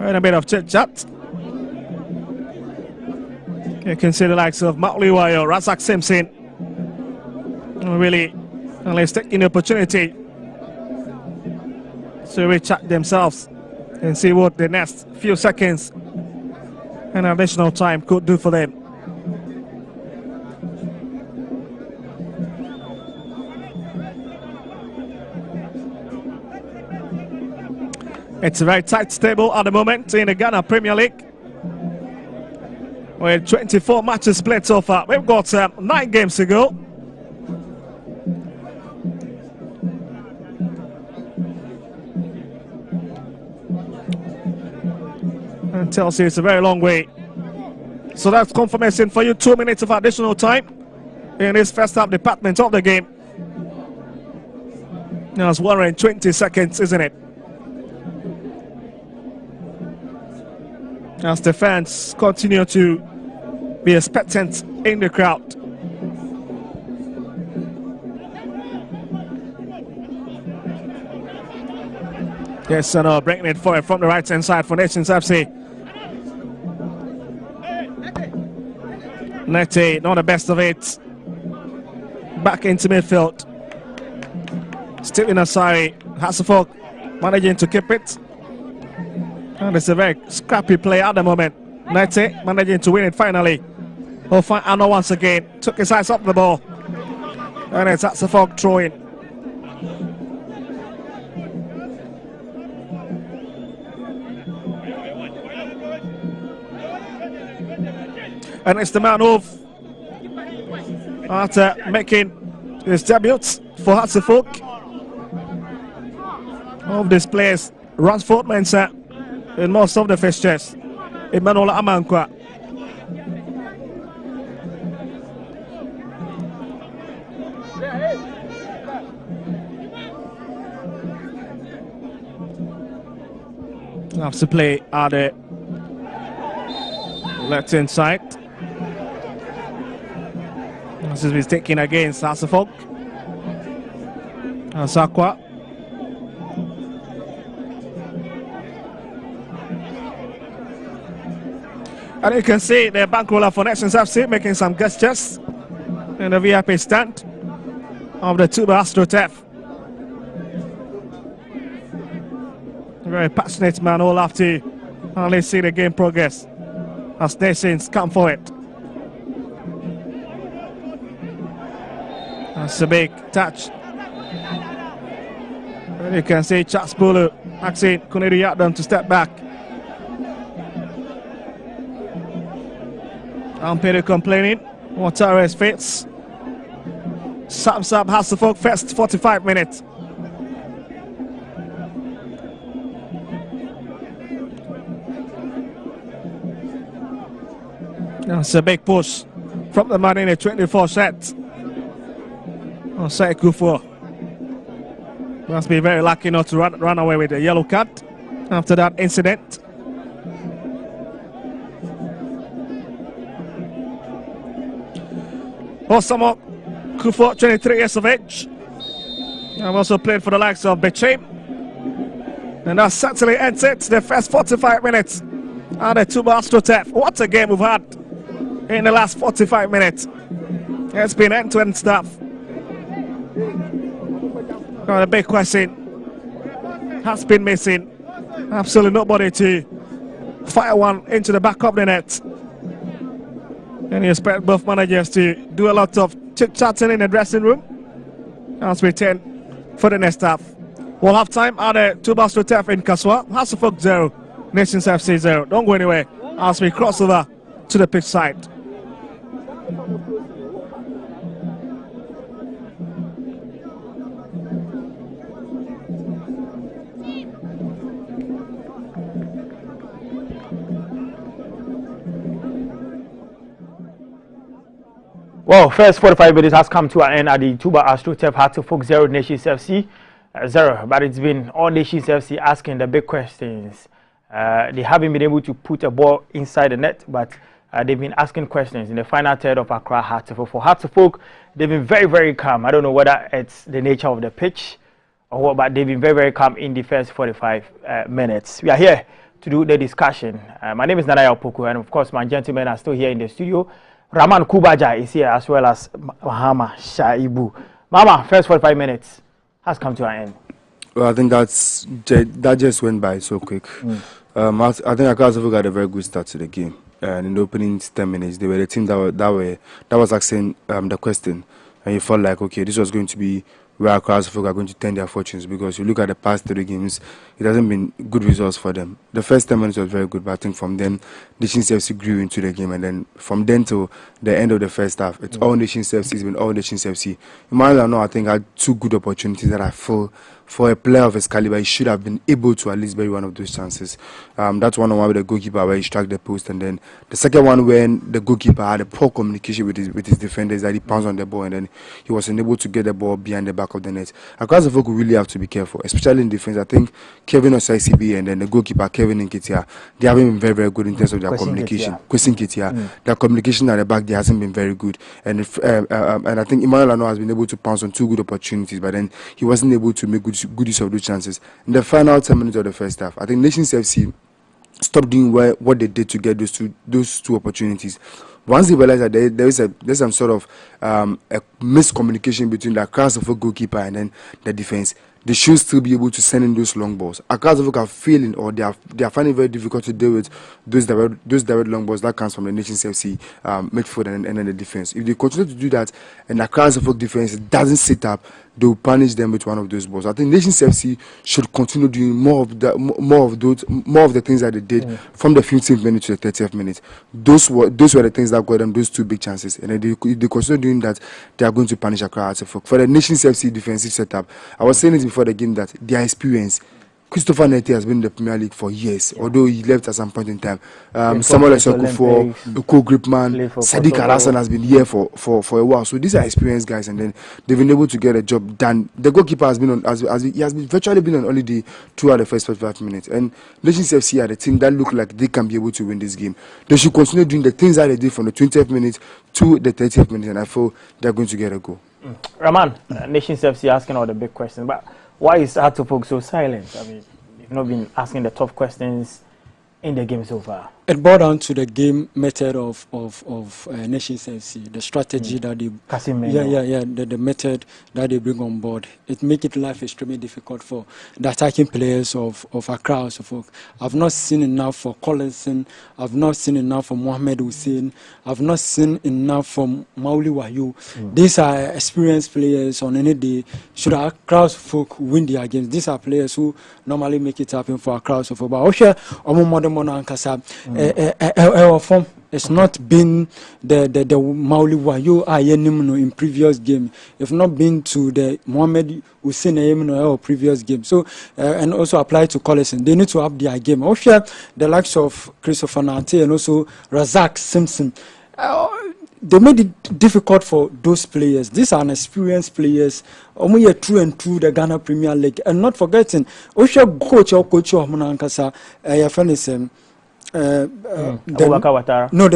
[SPEAKER 1] and a bit of chit-chat. You can see the likes of Matt Liwayo, Razak Simpson, really at least taking the opportunity to recharge themselves and see what the next few seconds and additional time could do for them. It's a very tight table at the moment in the Ghana Premier League, with 24 matches played so far. We've got 9 games to go. And tells you it's a very long way. So that's confirmation for you. 2 minutes of additional time in this first half department of the game. Now it's 120 seconds, isn't it? As the fans continue to be expectant in the crowd. Yes, and breaking it forward from the right hand side for Nations FC. Nete, not the best of it. Back into midfield. Stephen Asari, Hasselfolk managing to keep it. And it's a very scrappy play at the moment. Nete managing to win it finally. Ofan once again took his eyes off the ball. And it's Hasselfolk throwing. And it's the man who, after making his debut for Hasselfolk, of this players runs Mensa in most of the fixtures. Emmanuel Amankwa. Loves to play at the left hand side. This is mistaken against Hasselhoff. Sakwa. And you can see the bankroller for Nations FC making some gestures in the VIP stand of the Tuba AstroTurf. Very passionate man, all have to only see the game progress as Nations come forward. That's a big touch. And you can see Charles Bulu asking Kuniri Yadam to step back. Ampere complaining. Montares fits. Sub Hasselhoff first 45 minutes. That's a big push from the man in the 24 set. On Saïd Koufour. Must be very lucky not to run away with a yellow card after that incident. Osamo Koufour, 23 years of age. I've also played for the likes of Bechem. And that certainly ends it, the first 45 minutes at the Tuba AstroTurf. What a game we've had in the last 45 minutes. It's been end-to-end stuff. Got a big question has been missing. Absolutely nobody to fire one into the back of the net. And you expect both managers to do a lot of chit-chatting in the dressing room as we turn for the next half. We'll have time at the Tuba AstroTurf in Kaswa. Hasselhoff 0, Nations FC 0. Don't go anywhere as we cross over to the pitch side.
[SPEAKER 3] Well, first 45 minutes has come to an end at the Tuba AstroTurf. Hasselhoff 0, Nations FC 0. But it's been all Nations FC asking the big questions. They haven't been able to put a ball inside the net, but they've been asking questions in the final third of Accra Hasselhoff. For Hasselhoff, they've been very, very calm. I don't know whether it's the nature of the pitch or what, but they've been very, very calm in the first 45 minutes. We are here to do the discussion. My name is Nanaya Opoku, and of course, my gentlemen are still here in the studio. Raman Kubaja is here as well as Mahama Shaibu. Mama, first 45 minutes has come to an end.
[SPEAKER 4] Well, I think that just went by so quick. I think Accra Hasselhoff got a very good start to the game. And in the opening 10 minutes, they were the team that was asking the question. And you felt like, okay, this was going to be where Accra Hasselhoff are going to turn their fortunes, because you look at the past 3 games, it hasn't been good results for them. The first 10 minutes was very good, but I think from then, Nations FC grew into the game, and then from then to the end of the first half, it's all Nations FC, it's been all Nations FC. Emmanuel, I think, had 2 good opportunities that I feel for a player of his caliber, he should have been able to at least bury one of those chances. That's one-on-one with the goalkeeper where he struck the post, and then the second one when the goalkeeper had a poor communication with his defenders, that he pounced on the ball and then he was unable to get the ball behind the back of the net. Accra Hasselhoff really have to be careful, especially in defense. I think Kevin Osai-CB and then the goalkeeper Kevin Nketiah, they haven't been very, very good in terms of their communication. Kwesi Nketiah, their communication at the back there hasn't been very good, and I think Emmanuel Ano has been able to pounce on 2 good opportunities, but then he wasn't able to make good use of those chances. In the final 10 minutes of the first half, I think Nations FC stopped doing what they did to get those two opportunities. Once they realized that there's some sort of a miscommunication between the Accra Hasselhoff goalkeeper and then the defense, they should still be able to send in those long balls. Accra Hasselhoff are failing, or they are finding it very difficult to deal with those direct long balls that comes from the Nations FC midfield and then the defense. If they continue to do that and the Accra Hasselhoff defense doesn't sit up, they will punish them with one of those balls. I think Nations FC should continue doing more of the things that they did from the 15th minute to the 30th minute. Those were the things that got them those 2 big chances, and if they continue doing that, they are going to punish Accra Hasselhoff. For the Nations FC defensive setup, I was saying this before the game that their experience Christopher Neti has been in the Premier League for years, although he left at some point in time. Samuel Esokufo, Uko Gripman, Sadiq Alassane has been here for a while. So these are experienced guys, and then they've been able to get a job done. The goalkeeper has been on, he has been virtually been on holiday throughout the first 45 minutes. And Nations FC are the team that look like they can be able to win this game. They should continue doing the things that they did from the 20th minute to the 30th minute, and I feel they're going to get a goal.
[SPEAKER 3] Rahman, Nations FC asking all the big questions, but why is Hearts so silent? I mean, you've not been asking the tough questions in the game so far.
[SPEAKER 5] It boiled down to the game method of Nations FC, the strategy that they, the method that they bring on board. It makes it life extremely difficult for the attacking players of Accra. I've not seen enough for Collinson. I've not seen enough for Mohamed Hussein. I've not seen enough from Mauli Wayu. These are experienced players on any day. Should Accra win their games? These are players who normally make it happen for Accra. But it's not been the Mauli Wayo in previous game. If not been to the Mohamed Hussein or previous game. So and also apply to Collison. They need to up their game. Also the likes of Christopher Nate and also Razak Simpson. They made it difficult for those players. These are unexperienced players. Only true and true the Ghana Premier League. And not forgetting, also coach of Manankasa, your friend is the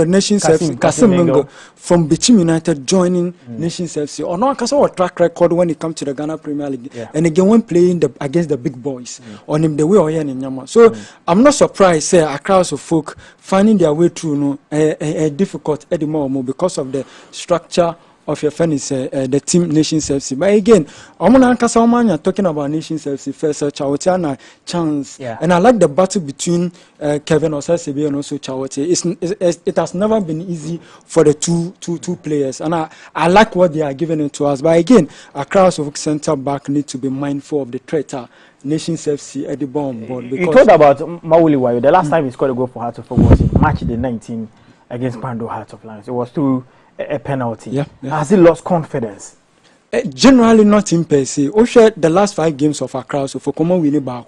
[SPEAKER 5] Nations FC, Kasim Mengo from Bichim United joining Nations FC. Or no, because our track record when it comes to the Ghana Premier League, and again when playing against the big boys on him the way or here in Yama. So I'm not surprised. Accra folk finding their way through difficult anymore because of the structure of your friend is the team Nations FC. But again, talking about Nations FC first, Chawati chance, and I like the battle between Kevin Osasebe and also Chawati. It has never been easy for the two players, and I like what they are giving it to us. But again, Accra centre back need to be mindful of the threat. Nations FC at the bomb board.
[SPEAKER 3] You talked about Mauli Wayo. The last time he scored a goal for Hearts of Oak was in March the 19th against Pando Hearts of Lions. It was through a penalty. Has he lost confidence?
[SPEAKER 5] Generally not in per se. The last 5 games of Accra for common winning back.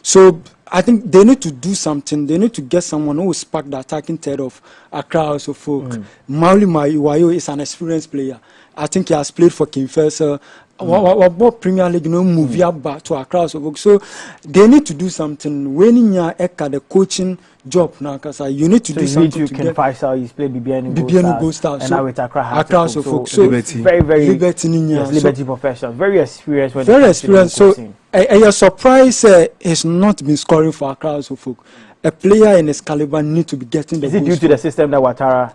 [SPEAKER 5] So I think they need to do something. They need to get someone who will spark the attacking third of Accra folk. Mauli Wayo is an experienced player. I think he has played for King Faisal. What Premier League move back to Accra so they need to do something. When in your the coaching job now, because you need to do something.
[SPEAKER 3] You can Faisal, he's played
[SPEAKER 5] BBN Gold Stars,
[SPEAKER 3] and now with Accra
[SPEAKER 5] so
[SPEAKER 3] very Liberty professionals, very experienced. Very experienced.
[SPEAKER 5] So a surprise has not been scoring for Accra folk. A player in his caliber need to be getting the.
[SPEAKER 3] Is it due to the system that Ouattara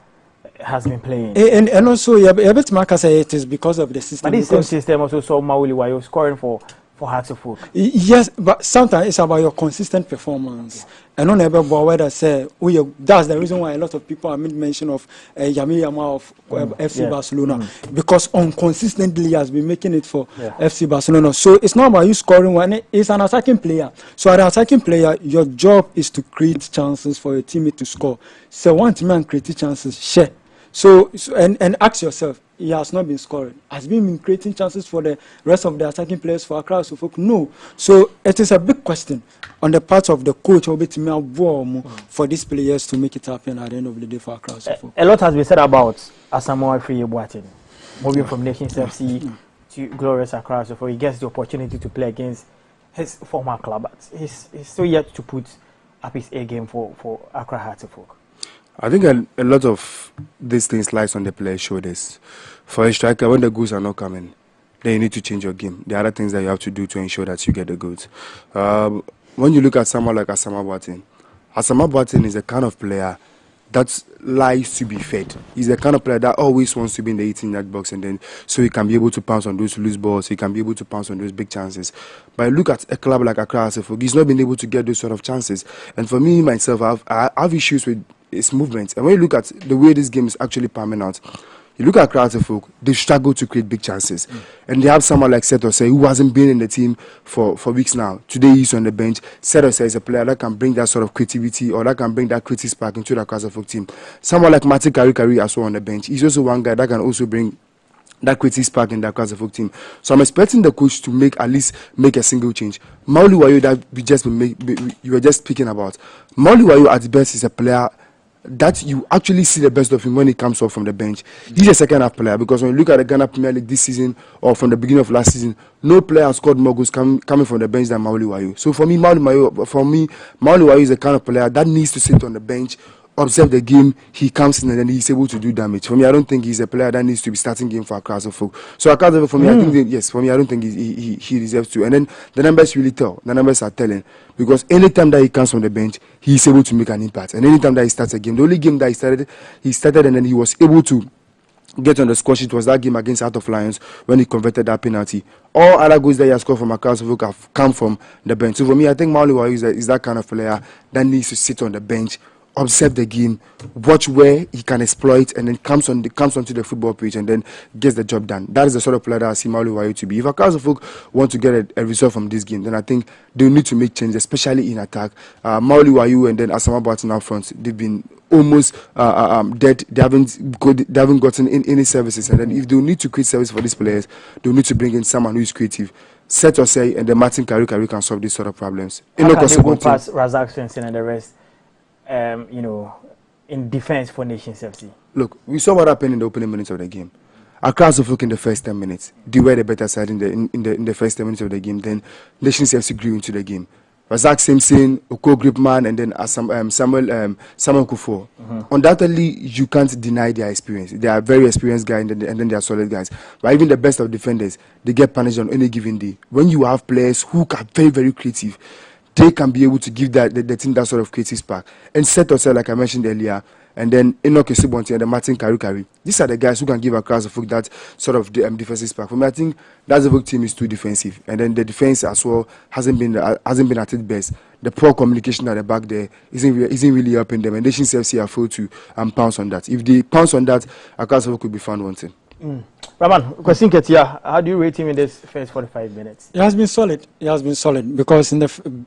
[SPEAKER 3] has been playing?
[SPEAKER 5] And also, it is because of the system.
[SPEAKER 3] But this same system also saw Mauli Wayo scoring for Hearts of Oak.
[SPEAKER 5] Yes, but sometimes it's about your consistent performance. And on every whether say, that's the reason why a lot of people are made mention of Yami Yama of FC Barcelona, because consistently has been making it for FC Barcelona. So it's not about you scoring one; it's an attacking player. So as an attacking player, your job is to create chances for your teammate to score. So one teammate create chances, share. So and ask yourself, he has not been scoring. Has been creating chances for the rest of the attacking players for Accra folk? No. So it is a big question on the part of the coach for these players to make it happen at the end of the day for Accra folk.
[SPEAKER 3] A lot has been said about Asamoah Free Boateng, moving from Nations FC to Glorious Accra folk. He gets the opportunity to play against his former club, but he's still yet to put up his A game for Accra Hearts folk.
[SPEAKER 4] I think a lot of these things lies on the player's shoulders. For a striker, when the goals are not coming, then you need to change your game. There are other things that you have to do to ensure that you get the goals. When you look at someone like Asamoah Boateng is the kind of player that likes to be fed. He's the kind of player that always wants to be in the 18-yard box, and then so he can be able to pounce on those loose balls, he can be able to pounce on those big chances. But look at a club like Accra, he's not been able to get those sort of chances. And for me, myself, I have issues with his movements. And when you look at the way this game is actually palming out, you look at Accra folk, they struggle to create big chances. And they have someone like Seto Osei, who hasn't been in the team for weeks now. Today he's on the bench. Seto Osei is a player that can bring that sort of creativity, or that can bring that creative spark into the Accra folk team. Someone like Mati Kari as well on the bench. He's also one guy that can also bring that creative spark in that Castlefok team. So I'm expecting the coach to make a single change. Mauli Wayo that you were just speaking about. Mauli Wayo at the best is a player that you actually see the best of him when he comes off from the bench. He's a second half player, because when you look at the Ghana Premier League this season or from the beginning of last season, no player has scored more goals coming from the bench than Mauli Wayo. So for me, Mauli Wayo is the kind of player that needs to sit on the bench, observe the game, he comes in and then he's able to do damage. For me, I don't think he's a player that needs to be starting game for Castlefok. So Castlefok, for me, I don't think he deserves to. And then the numbers really tell. The numbers are telling, because anytime that he comes from the bench, he's able to make an impact. And anytime that he starts a game, the only game that he started and then he was able to get on the score sheet was that game against Heart of Lions when he converted that penalty. All other goals that he has scored from Castlefok have come from the bench. So for me, I think Mauli Wayo is that kind of player that needs to sit on the bench, observe the game, watch where he can exploit, and then comes onto the football pitch and then gets the job done. That is the sort of player that I see Mauli Wayo to be. If Castlefok want to get a result from this game, then I think they need to make changes, especially in attack. Mauli Wayo and then Asamoah Boateng up front, they've been almost dead. They haven't gotten in any services, and then if they need to create service for these players, they need to bring in someone who is creative. Set or say, and then Martin Kariu can solve these sort of problems.
[SPEAKER 3] How can they go past Razak Swenson and the rest? In defense for Nations FC.
[SPEAKER 4] Look, we saw what happened in the opening minutes of the game. Castlefok in the first 10 minutes, they were the better side in the first 10 minutes of the game. Then Nations FC grew into the game. Razak Simpson, Oko Gripman, and then Samuel Kufuor. Undoubtedly, you can't deny their experience. They are very experienced guys, and then they are solid guys. But even the best of defenders, they get punished on any given day. When you have players who are very, very creative, they can be able to give the team that sort of creative spark. And set yourself, like I mentioned earlier, and then Enoch Esibonti and then Martin Kariu. These are the guys who can give Castlefok that sort of defensive spark. For me, I think that Castlefok team is too defensive, and then the defense as well hasn't been at its best. The poor communication at the back there isn't really helping them, and Nations FC are failed to pounce on that. If they pounce on that, Castlefok could be found wanting.
[SPEAKER 3] Raman, question Ketia, how do you rate him in this first 45 minutes?
[SPEAKER 5] It has been solid because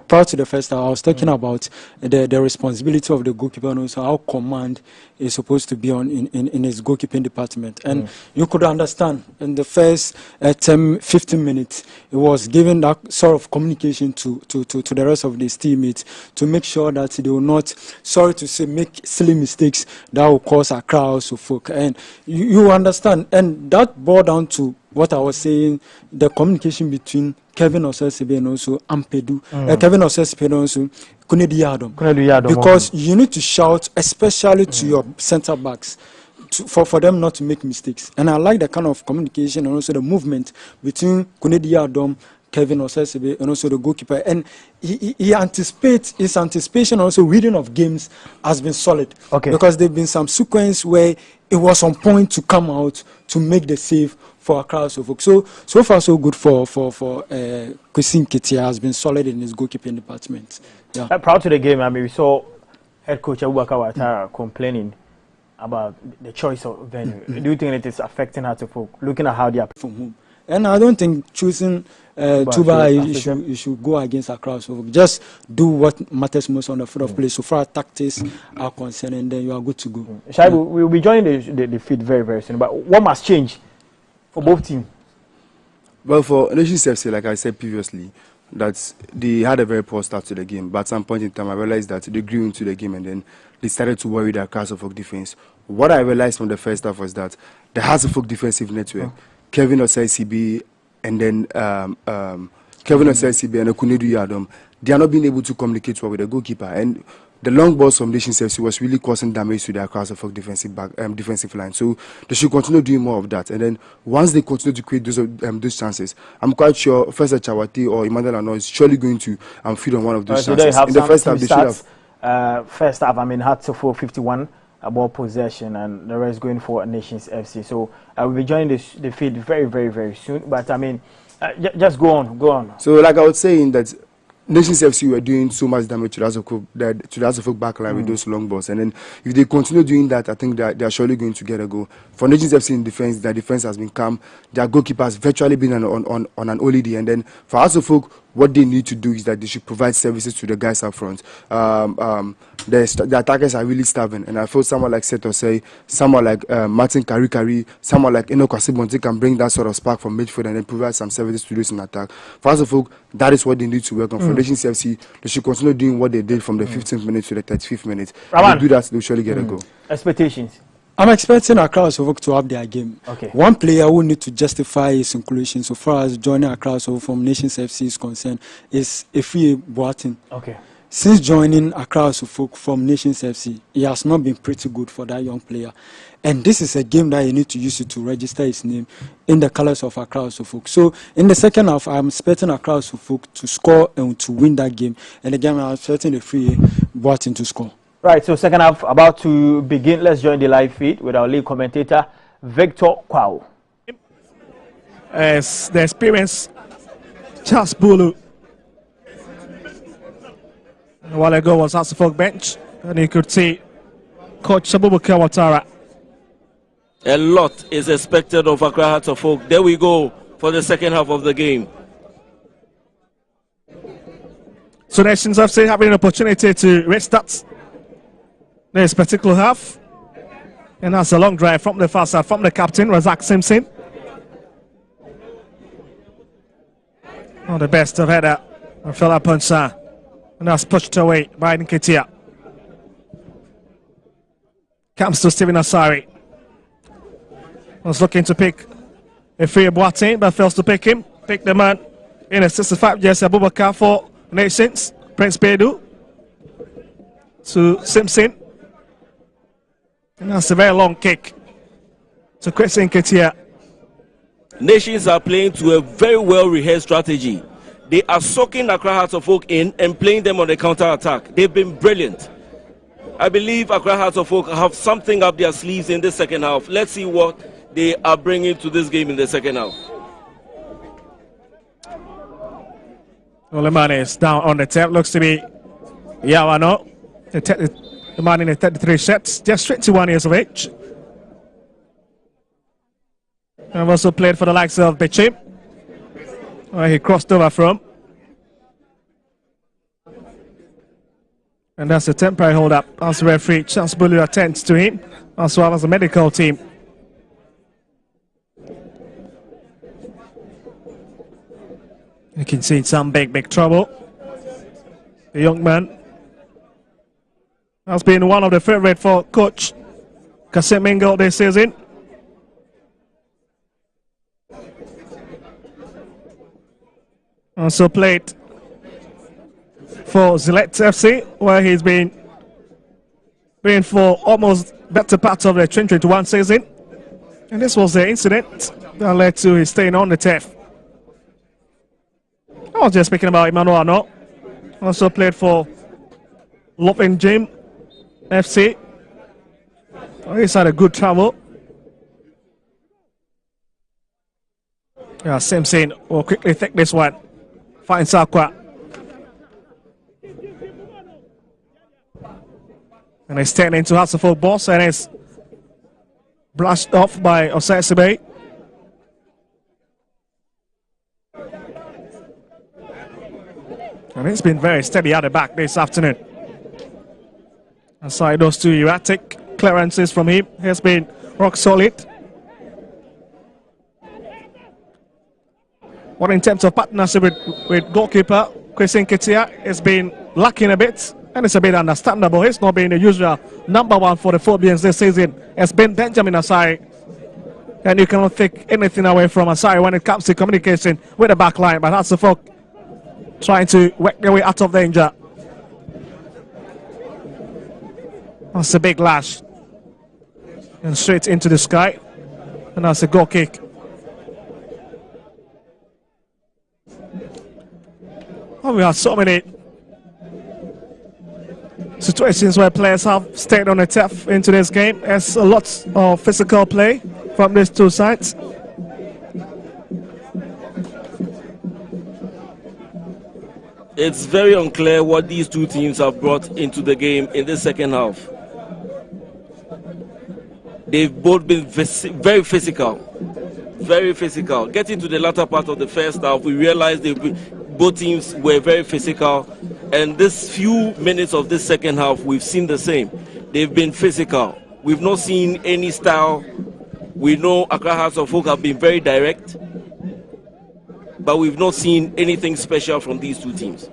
[SPEAKER 5] prior to the first half, I was talking about the responsibility of the goalkeeper and also how command is supposed to be on in his goalkeeping department. And you could understand in the first 10-15 minutes, it was giving that sort of communication to the rest of his teammates to make sure that they will not, sorry to say, make silly mistakes that will cause a crowd to folk. And you understand, and that boiled down to what I was saying, the communication between Kevin Osei-Sibe and also Ampedu. Kevin Osei-Sibe and also Kunedi Yadom. Because you need to shout, especially to your centre backs, for them not to make mistakes. And I like the kind of communication and also the movement between Kunedi Yadom, Kevin Osei-Sibe, and also the goalkeeper. And his anticipation, also reading of games has been solid. Okay. Because there have been some sequence where it was on point to come out to make the save for Castlefok. So far so good for Kwesi Nketiah has been solid in his goalkeeping department. Yeah.
[SPEAKER 3] Proud to the game. I mean, we saw head coach Abubakar Watara complaining about the choice of venue. Do you think it is affecting Castlefok? Looking at how they are
[SPEAKER 5] from home, and I don't think choosing Tuba you should go against Accra. So just do what matters most on the field of play. So far tactics are concerned, and then you are good to go.
[SPEAKER 3] Shaibu, we'll be joining the field very, very soon. But what must change for both teams?
[SPEAKER 4] Well, for Nations FC, like I said previously, that they had a very poor start to the game. But at some point in time, I realized that they grew into the game, and then they started to worry their Castlefok defense. What I realized from the first half was that the Castlefok defensive network, Kevin Osei-Sibe, and then Kevin Osei-Sibe and Kunedi Yadom, they are not being able to communicate well with the goalkeeper. And the long balls from Nations FC was really causing damage to their Castlefok defensive line. So they should continue doing more of that. And then once they continue to create those chances, I'm quite sure first Chawati or Emmanuel Ano is surely going to feed on one of those chances. In the first half, they should have.
[SPEAKER 3] First half, I mean, had to for 51 ball possession, and the rest going for Nations FC. So we'll be joining the field very, very, very soon. But I mean, just go on. So,
[SPEAKER 4] like I was saying, that Nations FC were doing so much damage to the Castlefok backline with those long balls, and then if they continue doing that, I think that they are surely going to get a goal. For Nations FC in defense, their defense has been calm. Their goalkeeper has virtually been on an holiday, and then for Castlefok, what they need to do is that they should provide services to the guys up front. The attackers are really starving, and I feel someone like Seto say, someone like Martin Kari, someone like Enoch Asibonti can bring that sort of spark from midfield and then provide some services to those in attack. For us, that is what they need to work on. For Nations FC, they should continue doing what they did from the 15th minute to the 35th minute. If they do that, they'll surely get a goal.
[SPEAKER 3] Expectations?
[SPEAKER 5] I'm expecting Accra Asofo to have their game.
[SPEAKER 3] Okay.
[SPEAKER 5] One player who need to justify his inclusion so far as joining Accra Asofo from Nations FC is concerned is Efie Boateng.
[SPEAKER 3] Okay.
[SPEAKER 5] Since joining Accra Asofo from Nations FC, he has not been pretty good for that young player. And this is a game that you need to use it to register his name in the colours of Accra Asofo. So in the second half, I'm expecting Accra Asofo to score and to win that game. And again, I'm expecting Efie Boateng to score.
[SPEAKER 3] Right, so second half about to begin. Let's join the live feed with our lead commentator, Victor Kwao.
[SPEAKER 1] As the experienced Charles Bulu. A while ago was Asofo bench, and you could see Coach Abubakar Ouattara.
[SPEAKER 2] A lot is expected of Accra Hearts of Oak. There we go for the second half of the game.
[SPEAKER 1] So Nations FC having an opportunity to restart this particular half, and that's a long drive from the far side from the captain Razak Simpson. Oh, the best of header and Philip Ponsa, and that's pushed away by Nketia. Comes to Stephen Asari. Was looking to pick Efie Boateng, but fails to pick him. Pick the man in a 65 years Abubakar for Nations. Prince Bedu to Simpson. And that's a very long kick to Chris Nketia.
[SPEAKER 2] Nations are playing to a very well-rehearsed strategy. They are soaking Accra Hearts of Oak in and playing them on the counter-attack. They've been brilliant. I believe Accra Hearts of Oak have something up their sleeves in the second half. Let's see what they are bringing to this game in the second half.
[SPEAKER 1] Olemane is down on the tap. Looks to be Yawano, the man in the 33 sets, just 21 years of age. And also played for the likes of Bichim, where he crossed over from. And that's a temporary hold up as referee Charles Bulu attends to him, as well as the medical team. You can see some big trouble. The young man has been one of the favorite for coach Kasim Mingo this season. Also played for Zilet FC, where he's been playing for almost better part of the 2021 season. And this was the incident that led to his staying on the turf. I was just speaking about Emmanuel Arnault. Also played for Lopin Jim FC. He's had a good travel. Yeah, Simpson will quickly take this one. Finds Sakwa. And he's turning into Hatsafo boss and is brushed off by Osei Sibe. And it's been very steady at the back this afternoon. Aside those two erratic clearances from him, has been rock solid. But in terms of partnership with goalkeeper Chris Nketia, has been lacking a bit, and it's a bit understandable. He's not been the usual number one for the Phobians this season. It's been Benjamin Asari, and you cannot take anything away from Asari when it comes to communication with the back line. But that's the folk trying to work their way out of danger. That's a big lash. And straight into the sky. And that's a goal kick. Oh, we have so many situations where players have stayed on the turf into this game. There's a lot of physical play from these two sides.
[SPEAKER 2] It's very unclear what these two teams have brought into the game in the second half. They've both been very physical. Very physical. Getting to the latter part of the first half, we realized both teams were very physical, and this few minutes of this second half, we've seen the same. They've been physical. We've not seen any style. We know Accra Hearts of Oak have been very direct, but we've not seen anything special from these two teams.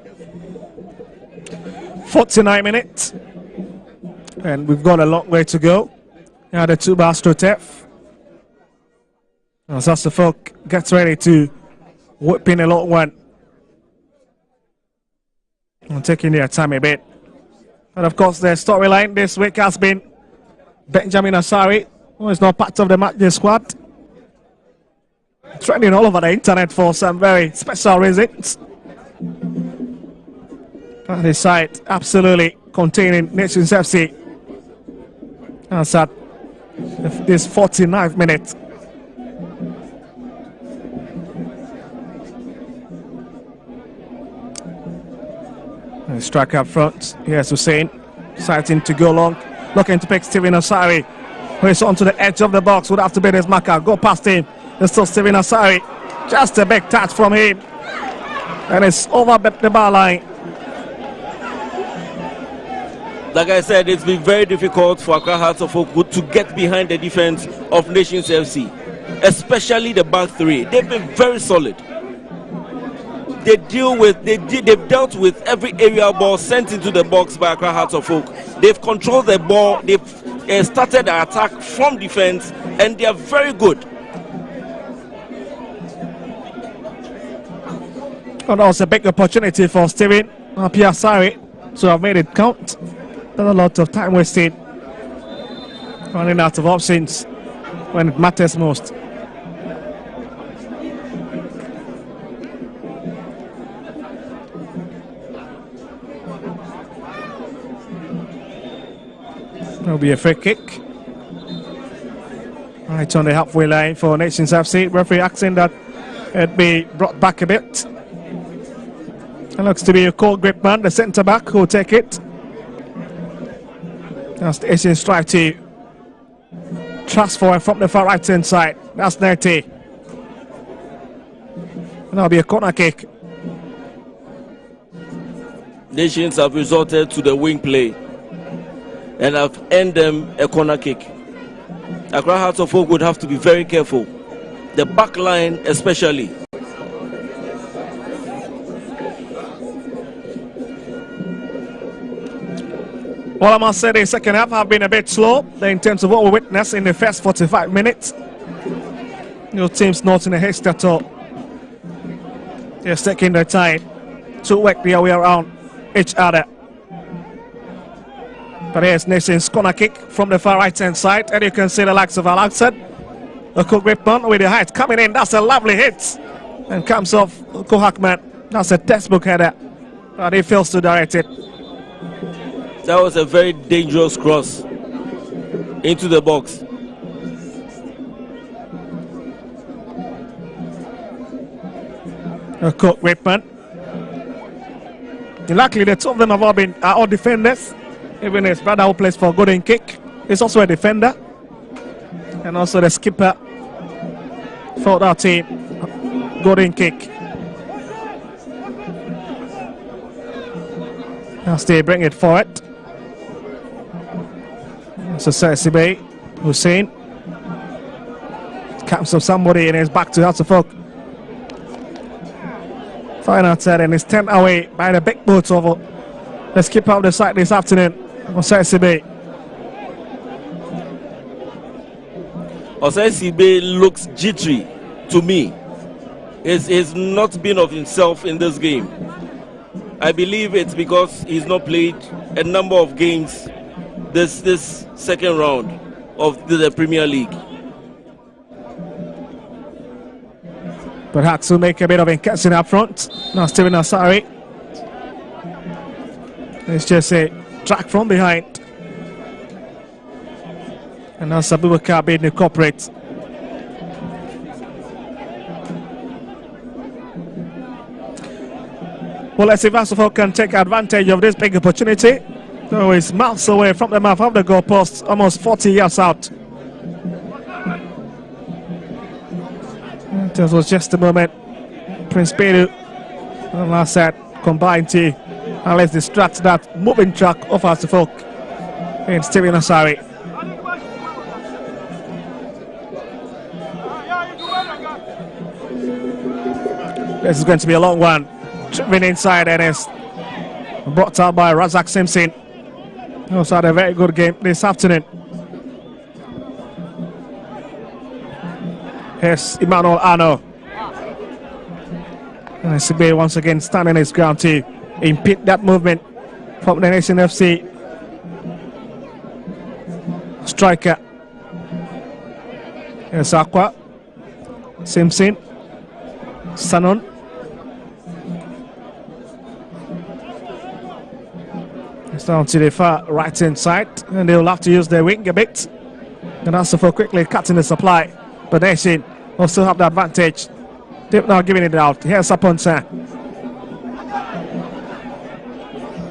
[SPEAKER 1] 49 minutes, and we've got a long way to go. Now the Tuba AstroTurf. As Hearts of Oak gets ready to whip in a long one. And taking their time a bit. But of course, the storyline this week has been Benjamin Asare, who is not part of the match day squad. Trending all over the internet for some very special reasons. And the side absolutely containing Nations FC. As at this 49th minute. Strike up front. Here's Hussein. Sighting to go long. Looking to pick Stephen Asare. Who is onto the edge of the box. Would have to beat his marker. Go past him. There's still Stephen Asare. Just a big touch from him. And it's over the bar line.
[SPEAKER 2] Like I said, it's been very difficult for Accra Hearts of Oak to get behind the defense of Nations FC. Especially the back three. They've been very solid. They've dealt with every aerial ball sent into the box by Accra Hearts of Oak. They've controlled the ball. They've started the attack from defense, and they are very good.
[SPEAKER 1] And that was a big opportunity for Stephen Asare to have made it count. Not a lot of time wasted. Running out of options when it matters most. There'll be a free kick. Right on the halfway line for Nations FC. Referee asking that it be brought back a bit. It looks to be a Cole Gripman, the centre back, who will take it. That's the Asian strive to transfer from the far right hand side. That's Neti. And that'll be a corner kick.
[SPEAKER 2] Nations have resorted to the wing play and have earned them a corner kick. Accra Hearts of Oak would have to be very careful. The back line especially.
[SPEAKER 1] Well, I must say the second half have been a bit slow in terms of what we witnessed in the first 45 minutes. No teams not in a haste at all. They're taking their time to work their way around each other. But here's Nations corner kick from the far right hand side, and you can see the likes of Al-Aqsa. A Cole Gripman with the height coming in. That's a lovely hit. And comes off Kohakman. That's a textbook header. But he fails to direct it.
[SPEAKER 2] That was a very dangerous cross into the box.
[SPEAKER 1] Cole Gripman. Luckily, the two of them have all been all defenders. Even his brother who plays for Golden Kick is also a defender. And also the skipper for that team, Golden Kick. As they bring it forward. So Sesibe Hussein comes of somebody and is back to Hearts of Oak. Final third and is 10 away by the big boat over the skipper of the side this afternoon. Osesibe.
[SPEAKER 2] Osesibe looks jittery to me. He's not been of himself in this game. I believe it's because he's not played a number of games this second round of the Premier League.
[SPEAKER 1] But Hearts will make a bit of encassing up front. Now Stephen Asare. It's just a track from behind. And now Abubakar being incorporate. Well, let's see if Hearts of Oak can take advantage of this big opportunity. So it's miles away from the mouth of the goalpost, almost 40 yards out. This was just a moment. Prince Peru And last set combined to let's distract that moving track of Hasselhoff and Stephen Asari. This is going to be a long one. Driven inside and is brought out by Razak Simpson. Also had a very good game this afternoon. Here's Emmanuel Arno. And SCB once again standing his ground to impede that movement from the Nation FC striker. Here's Aqua. Simpson. Sanon. It's down to the far right hand side, and they'll have to use their wing a bit. And also for quickly cutting the supply. But Nation will still have the advantage. They're now giving it out. Here's Aponsa.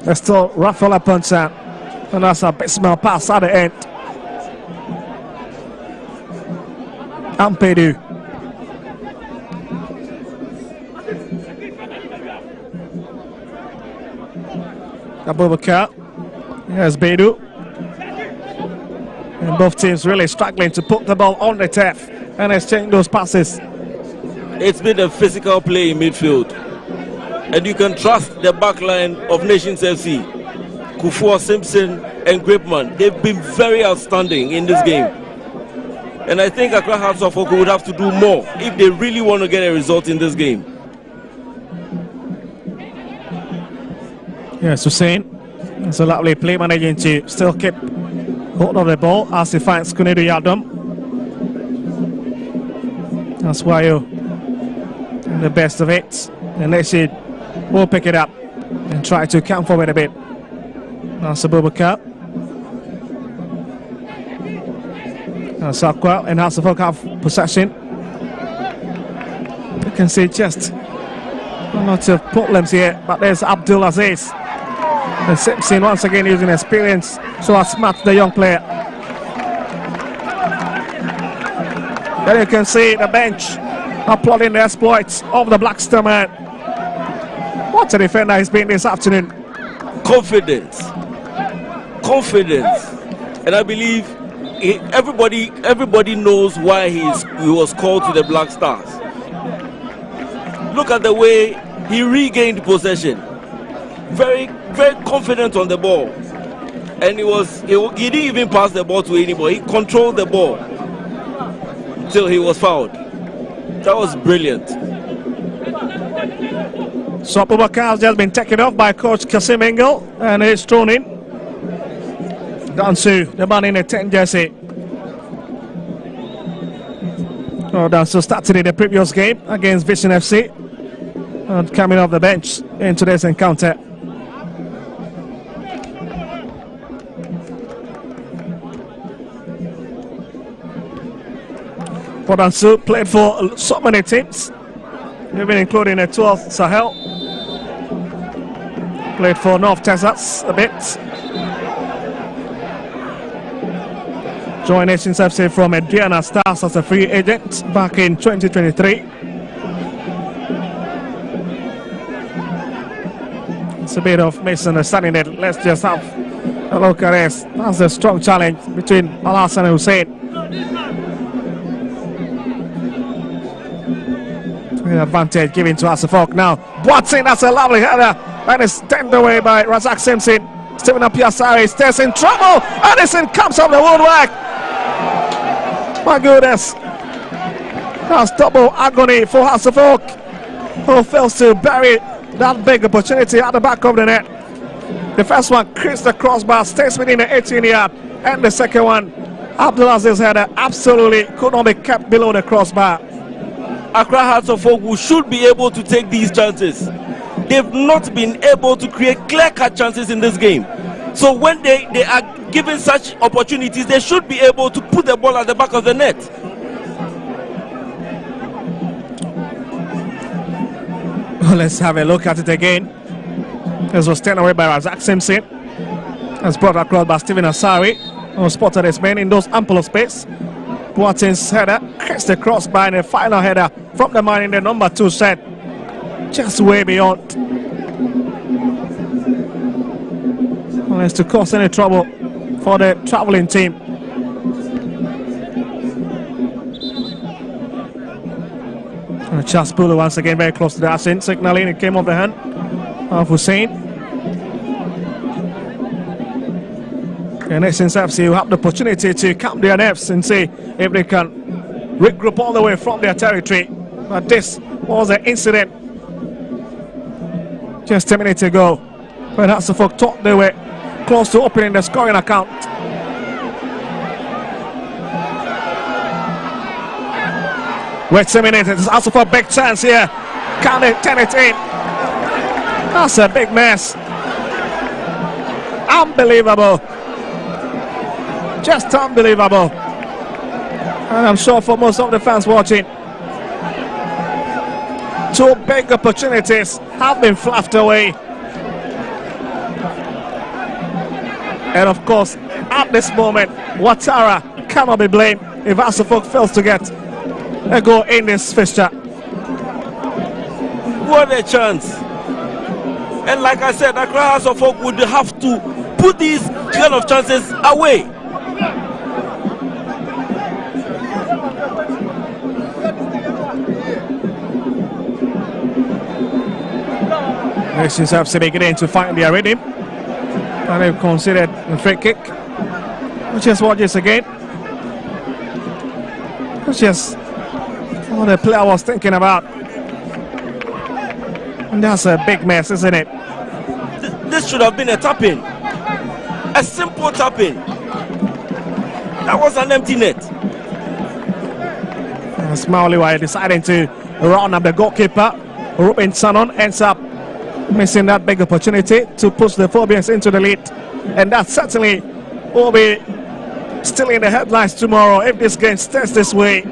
[SPEAKER 1] There's still Rafael Aponsa. And that's a bit small pass at the end. Ampedu. Abubakar. Here's Bedu. And both teams really struggling to put the ball on the turf and exchange those passes.
[SPEAKER 2] It's been a physical play in midfield. And you can trust the backline of Nations FC. Kufua, Simpson and Gripman. They've been very outstanding in this game. And I think Accra Hearts of Oak would have to do more if they really want to get a result in this game.
[SPEAKER 1] Yes, Hussein. It's a lovely play managing to still keep hold of the ball as he finds Kunedu Yadom. That's why you're in the best of it. And they should will pick it up and try to come forward a bit. That's Abubakar. Sakwa and Hasselhoff have possession. You can see just lots of problems here, but there's Abdul Aziz. And Simpson once again using experience so as smart the young player. Then you can see the bench applauding the exploits of the Blackster man. What a defender he's been this afternoon.
[SPEAKER 2] Confidence. And I believe everybody knows why he was called to the Black Stars. Look at the way he regained possession. Very, very confident on the ball. And he didn't even pass the ball to anybody. He controlled the ball till he was fouled. That was brilliant.
[SPEAKER 1] So Abubakar has just been taken off by coach Kasim Engel, and he's thrown in. Down to the man in the 10 jersey. Dansu started in the previous game against Vision FC. And coming off the bench in today's encounter. Dansu played for so many teams, even including the 12th Sahel. Played for North Texas a bit. Joined Nations FC from Adriana Stars as a free agent back in 2023. It's a bit of misunderstanding that. Let's just have a look at this. That's a strong challenge between Al-Hassan and Hussein. Advantage given to Hasselhoff now. Boateng, that's a lovely header. That is turned away by Razak Simpson. Stephen Apiasari stays in trouble. Addison comes off the woodwork. My goodness. That's double agony for Hasselhoff, who fails to bury that big opportunity at the back of the net. The first one creates the crossbar, stays within the 18-yard. And the second one, Abdulaziz's header absolutely could not be kept below the crossbar.
[SPEAKER 2] Accra Hearts of Oak should be able to take these chances. They've not been able to create clear-cut chances in this game. So when they are given such opportunities, they should be able to put the ball at the back of the net.
[SPEAKER 1] Well, let's have a look at it again. This was turned away by Razak Simpson. As brought across by Stephen Asari, who spotted his man in those ample of space. Boateng's header creates the crossbar and a final header from the man in the number 2 set. just way beyond. Unless to cause any trouble for the traveling team. And Charles Bulu once again very close to the Asin, signaling it came off the hand of Hussein. And Nations FC will have the opportunity to calm their nerves and see if they can regroup all the way from their territory. But this was an incident just a minute ago when Hasselhoff thought they were close to opening the scoring account. Wait a minute, it's Hasselhoff big chance here. Can they turn it in? That's a big mess. Unbelievable. Just unbelievable. And I'm sure for most of the fans watching, two big opportunities have been fluffed away. And of course, at this moment, Ouattara cannot be blamed if Hasselhoff fails to get a goal in this fixture.
[SPEAKER 2] What a chance. And like I said, Accra Hasselhoff would have to put these kind of chances away.
[SPEAKER 1] Nations FC beginning to find their rhythm. And they've considered a free kick. Let's just watch this again. Let's just what the player was thinking about. And that's a big mess, isn't it?
[SPEAKER 2] This should have been a tap-in. A simple tap-in. That was an empty net.
[SPEAKER 1] And Smiley while deciding to round up the goalkeeper. Ruben Sanon ends up missing that big opportunity to push the Phobians into the lead. And that certainly will be still in the headlines tomorrow if this game stays this way.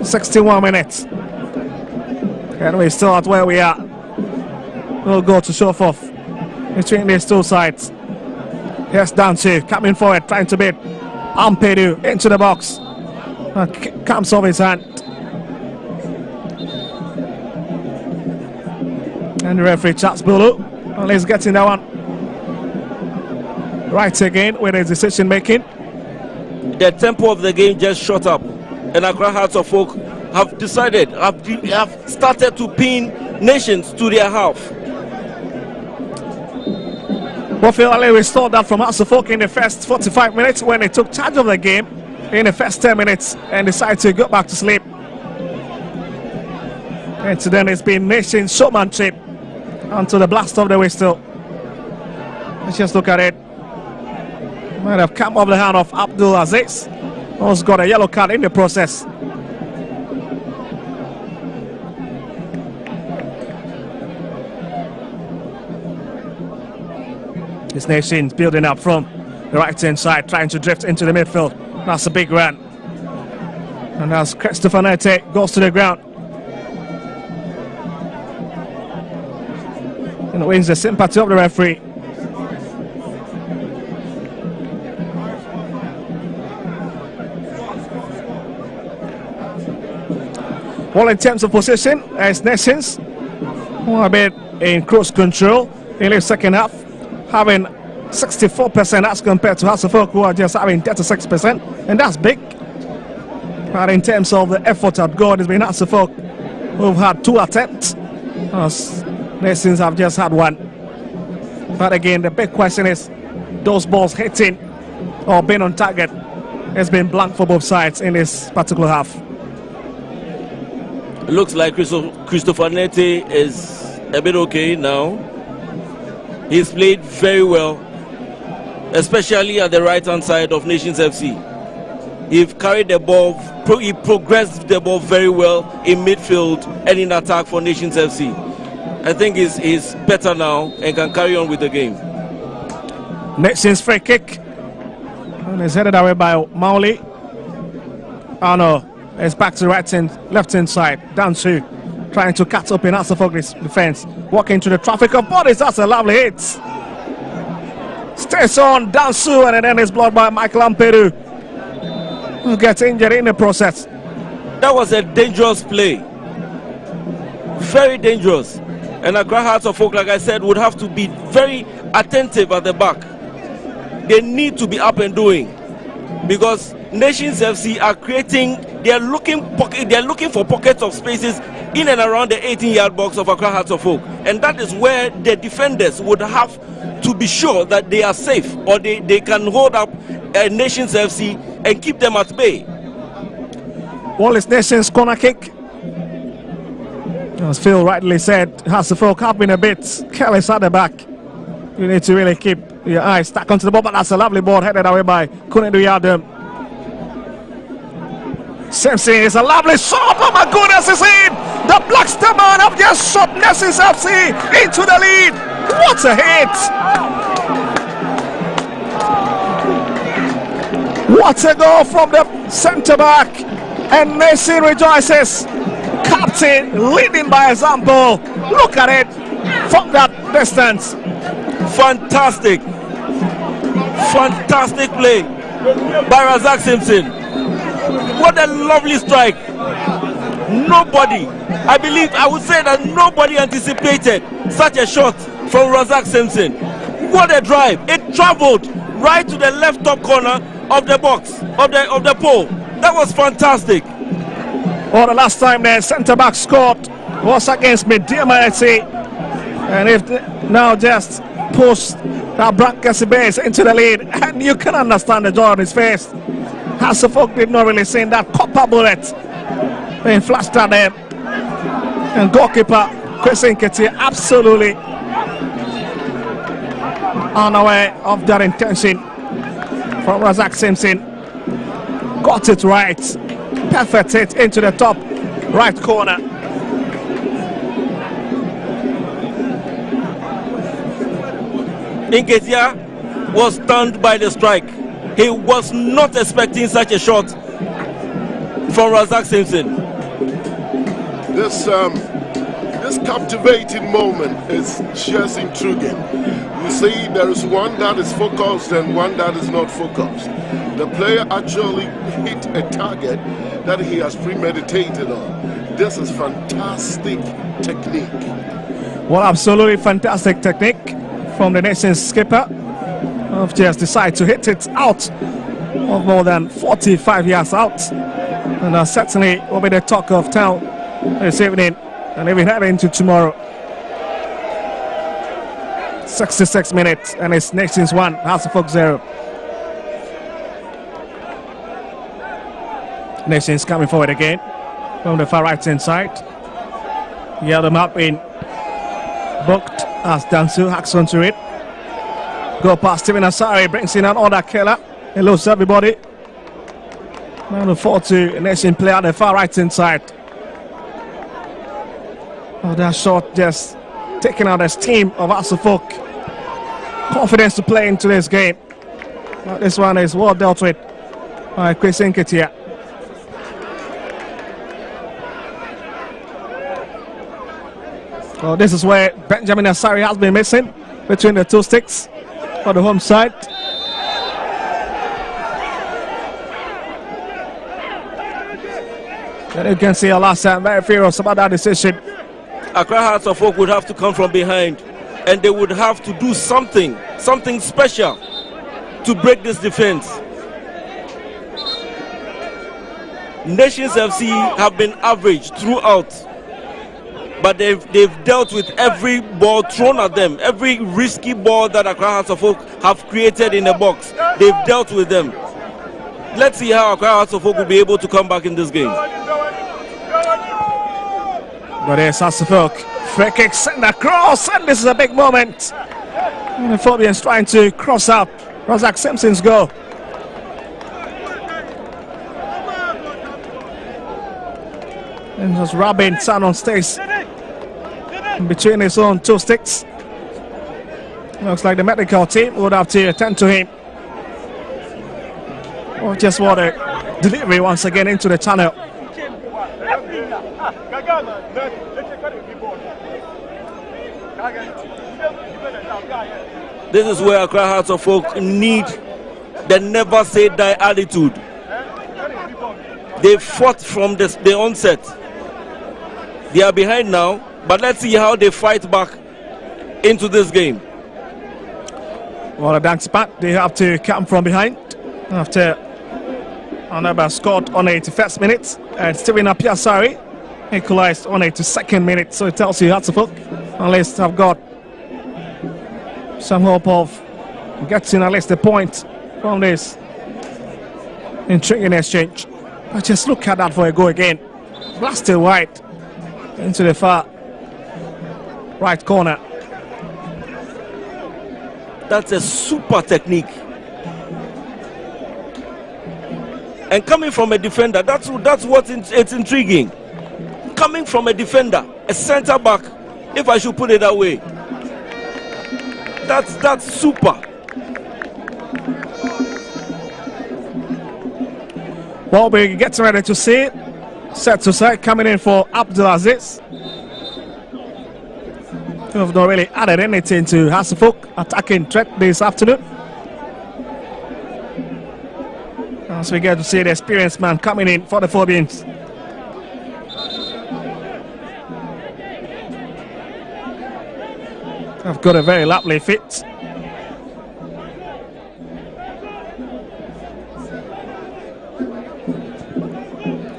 [SPEAKER 1] "61 minutes. And we're still at where we are. We'll go to show off between these two sides. Here's Danchi coming forward, trying to beat Ampedu into the box. Comes off his hand. And the referee Charles Bulu. Well, he's getting that one right again with his decision making.
[SPEAKER 2] The tempo of the game just shot up. And Accra Hearts of Oak have decided, have started to pin Nations to their half.
[SPEAKER 1] Bofiel Ali restored that from Hearts of Oak in the first 45 minutes when they took charge of the game in the first 10 minutes and decided to go back to sleep. And then it's been Nations showmanship until the blast of the whistle. Let's just look at it. Might have come off the hand of Abdul Aziz. Who's got a yellow card in the process. This Nation's building up from the right hand side, trying to drift into the midfield. That's a big run. And as Christopher Nete goes to the ground and wins the sympathy of the referee. Well, in terms of position, as Nations who are a bit in close control in the second half, having 64% as compared to Hasselhoff, who are just having 36%, and that's big. But in terms of the effort at goal, it's been Hasselhoff who've had 2 attempts. Nations have just had 1. But again, the big question is those balls hitting or being on target has been blank for both sides in this particular half.
[SPEAKER 2] It looks like Christopher Nete is a bit okay now. He's played very well, especially at the right-hand side of Nations FC. He's carried the ball, he progressed the ball very well in midfield and in attack for Nations FC. I think he's better now and can carry on with the game.
[SPEAKER 1] Nations free kick. And it's headed away by Mauli. Oh no, it's back to the left-hand side. Dansu trying to cut up in Hasselhoff's defense. Walking to the traffic of bodies. That's a lovely hit. Stays on Dansu, and then it's blocked by Michael Ampedu. who gets injured in the process.
[SPEAKER 2] That was a dangerous play. Very dangerous. And Accra Hearts of Oak, like I said, would have to be very attentive at the back. They need to be up and doing, because Nations FC are they're looking for pockets of spaces in and around the 18-yard box of Accra Hearts of Oak. And that is where the defenders would have to be sure that they are safe, or they can hold up Nations FC and keep them at bay.
[SPEAKER 1] Wallace Nations corner kick. As Phil rightly said, Hearts of Oak have been a bit careless at the back. You need to really keep your eyes stuck onto the ball, but that's a lovely ball headed away by Kunendu Yadam. Simpson is a lovely shot. Oh my goodness, it's in! The Blackster man have just shot Nations FC into the lead. What a hit! What a goal from the centre back, and Messi rejoices. Captain leading by example. Look at it from that distance.
[SPEAKER 2] Fantastic play by Razak Simpson. What a lovely strike. I would say that nobody anticipated such a shot from Razak Simpson. What a drive. It traveled right to the left top corner of the box, of the pole. That was fantastic.
[SPEAKER 1] Well, the last time the centre back scored was against Mediama FC, and if now just push that Brankasi base into the lead, and you can understand the joy on his face. Hearts of Oak did not really see that copper bullet being flashed at them, and goalkeeper Chris Nketiah absolutely unaware of that intention from Razak Simpson. Got it right. Perfect hit into the top right corner.
[SPEAKER 2] Nketiah was stunned by the strike. He was not expecting such a shot from Razak Simpson.
[SPEAKER 6] This captivating moment is just intriguing. You see, there is one that is focused and one that is not focused. The player actually hit a target that he has premeditated on. This is fantastic technique.
[SPEAKER 1] Well, absolutely fantastic technique from the nation's skipper. Of just decided to hit it out of more than 45 yards out, and that certainly will be the talk of town this evening and even heading into tomorrow. 66 minutes and it's Nations 1, Hearts of Oak 0. Nations coming forward again from the far right hand side. Yeah, the map in booked as Dansu hacks onto it. Go past Stephen Asari, brings in another killer. Hello, everybody. Number 4-2, Nation player on the far right hand side. Oh, that shot just taking out the steam of Hearts of Oak. Confidence to play into this game. But this one is well dealt with by Chris Nketiah. Oh, this is where Benjamin Asari has been missing between the two sticks for the home side. And you can see Alassane very furious about that decision.
[SPEAKER 2] Accra Hearts of Oak would have to come from behind, and they would have to do something special to break this defense. Nations FC have been average throughout, but they've dealt with every ball thrown at them, every risky ball that Accra Hearts of Oak have created in the box. They've dealt with them. Let's see how Accra Hearts of Oak will be able to come back in this game.
[SPEAKER 1] But there's Hearts of Oak. Free kick sent across, and this is a big moment. And the Phobians trying to cross out Razak Simpson's goal. And just Robin Sanon stays in between his own two sticks. Looks like the medical team would have to attend to him. Or just what a delivery once again into the channel.
[SPEAKER 2] This is where Accra Hearts of Oak need the never say die attitude. They fought from the onset. They are behind now, but let's see how they fight back into this game.
[SPEAKER 1] Well, a dance back. They have to come from behind after Anaba scored on 81st minute, and Steven Apiasari equalized on 82nd minute. So it tells you Hartlepool at least have got some hope of getting at least a point from this intriguing exchange. But just look at that for a goal again. Blasted wide into the far right corner.
[SPEAKER 2] That's a super technique. And coming from a defender, that's what it's intriguing. Coming from a defender, a centre back, if I should put it that way. That's super.
[SPEAKER 1] Well, we get ready to see it. Set to side coming in for Abdulaziz. who have not really added anything to Hartlepool attacking threat this afternoon. As we get to see the experienced man coming in for the Phobians. I've got a very lovely fit.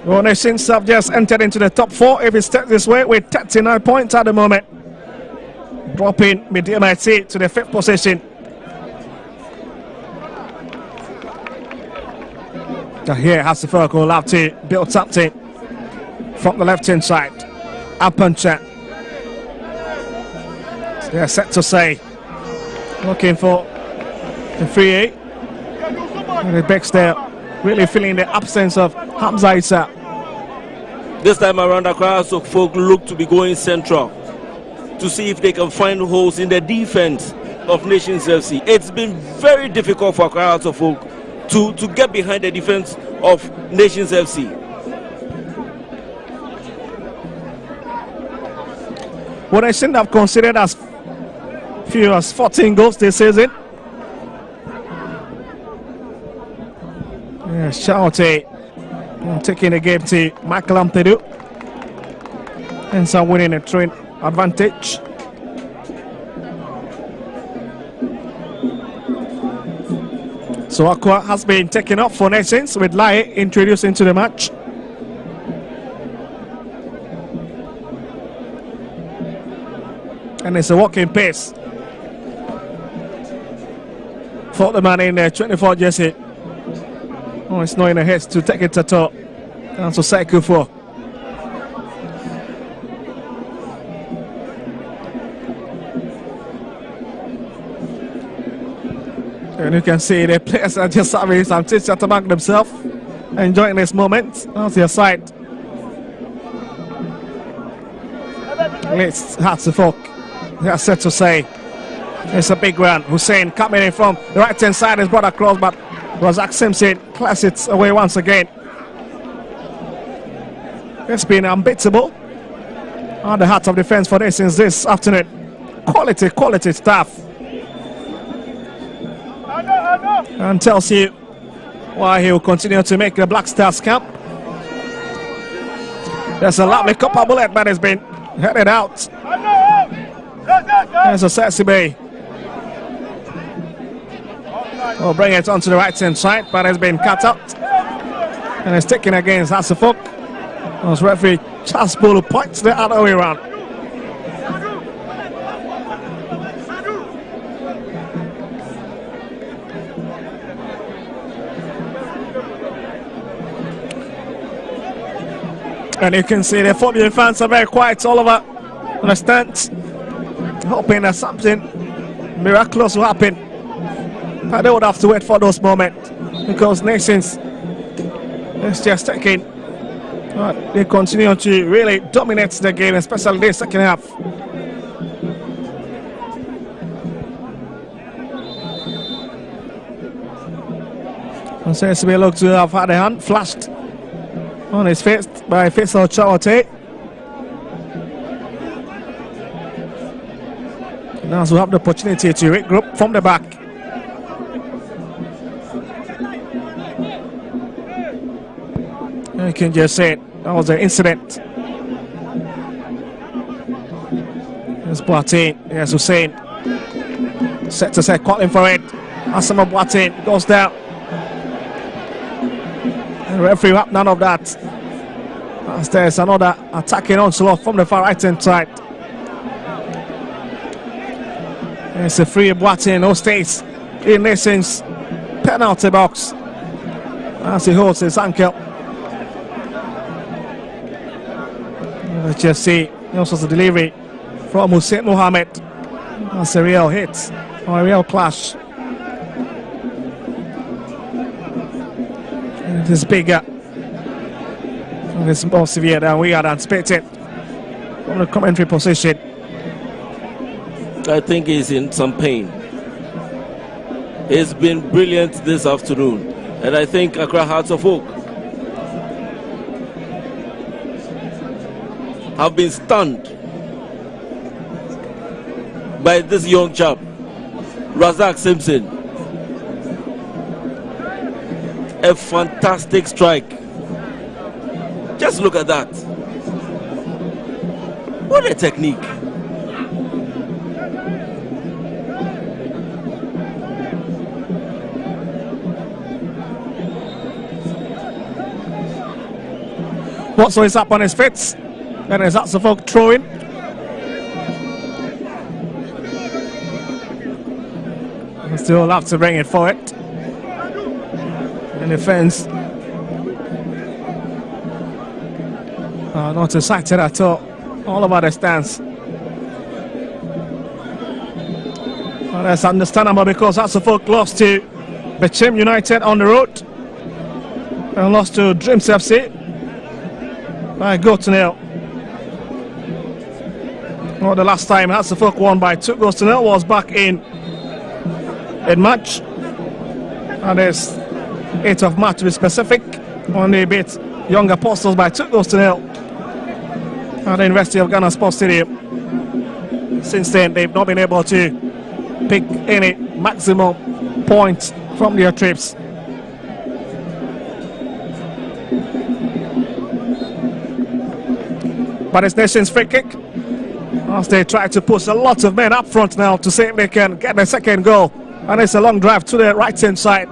[SPEAKER 1] Well, Nations have just entered into the top four if it stays this way with 39 points at the moment. Dropping MT to the fifth position. Here Hartlepool will have to build something from the left hand side. Apuncha. They're set to say. Looking for the 3-8. And the backs there really feeling the absence of Hamza Issa.
[SPEAKER 2] This time around, Accra Hartlepool look to be going central to see if they can find holes in the defense of Nations FC. It's been very difficult for Accra Hartlepool to get behind the defense of Nations FC.
[SPEAKER 1] What I shouldn't have considered as few as 14 goals this season. Yeah, Shaote taking the game to Michael Ampedu. And some winning a train advantage. So Aqua has been taken off for Nations with Lai introduced into the match. And it's a walking pace for the man in the 24 jersey. Oh, it's not in the head to take it at all. And so cycle for. And you can see the players are just having some chit-chat among themselves, enjoying this moment. On their side. Let's Hartlepool. They are set to say it's a big run. Hussein coming in from the right hand side is brought across, but Razak Simpson class it away once again. It's been unbeatable on the heart of defense for Nations this afternoon. Quality stuff. And tells you why he will continue to make the Black Stars camp. There's a lovely copper bullet that has been headed out. There's a Sasibe. Will bring it onto the right hand side, but has been cut out. And it's taken against Hartlepool. As referee Charles Bulu points the other way around. And you can see the Phobian fans are very quiet all over on the stands, hoping that something miraculous will happen. But they would have to wait for those moments because Nations is just taking. They continue to really dominate the game, especially the second half. And Sesame looks to have had a hand flashed on his face by Faisal Chawate. Now we have the opportunity to regroup from the back. I can just say it. That was an incident. There's Boateng. There's Hussein. Set to set, calling for it. Asamoah Boateng goes down. The referee wrapped none of that. As there's another attacking onslaught from the far right hand side. It's a free Boateng who stays in Nations penalty box as he holds his ankle. Let's just see. Also the delivery from Hussein Mohammed. That's a real hit or a real clash. It is bigger. It's more severe than we had anticipated from the commentary position.
[SPEAKER 2] I think he's in some pain. He's been brilliant this afternoon, and I think Accra Hearts of Oak have been stunned by this young chap, Razak Simpson. A fantastic strike. Just look at that. What a technique.
[SPEAKER 1] Watson is up on his feet. And there's lots of folk throwing. Still have to bring it forward. In defense. Not excited at all about the stance. Well, that's understandable because that's the folk lost to Bechim United on the road. And lost to Dreams FC by a goal to nil. Well, the last time that's the folk won by 2 goals to nil was back in March. And there's 8th of March to be specific. When they beat Young Apostles by 2 goals to nil at the University of Ghana Sports Stadium. Since then, they've not been able to pick any maximum points from their trips. But it's Nations free kick as they try to push a lot of men up front now to see if they can get the second goal. And it's a long drive to the right hand side.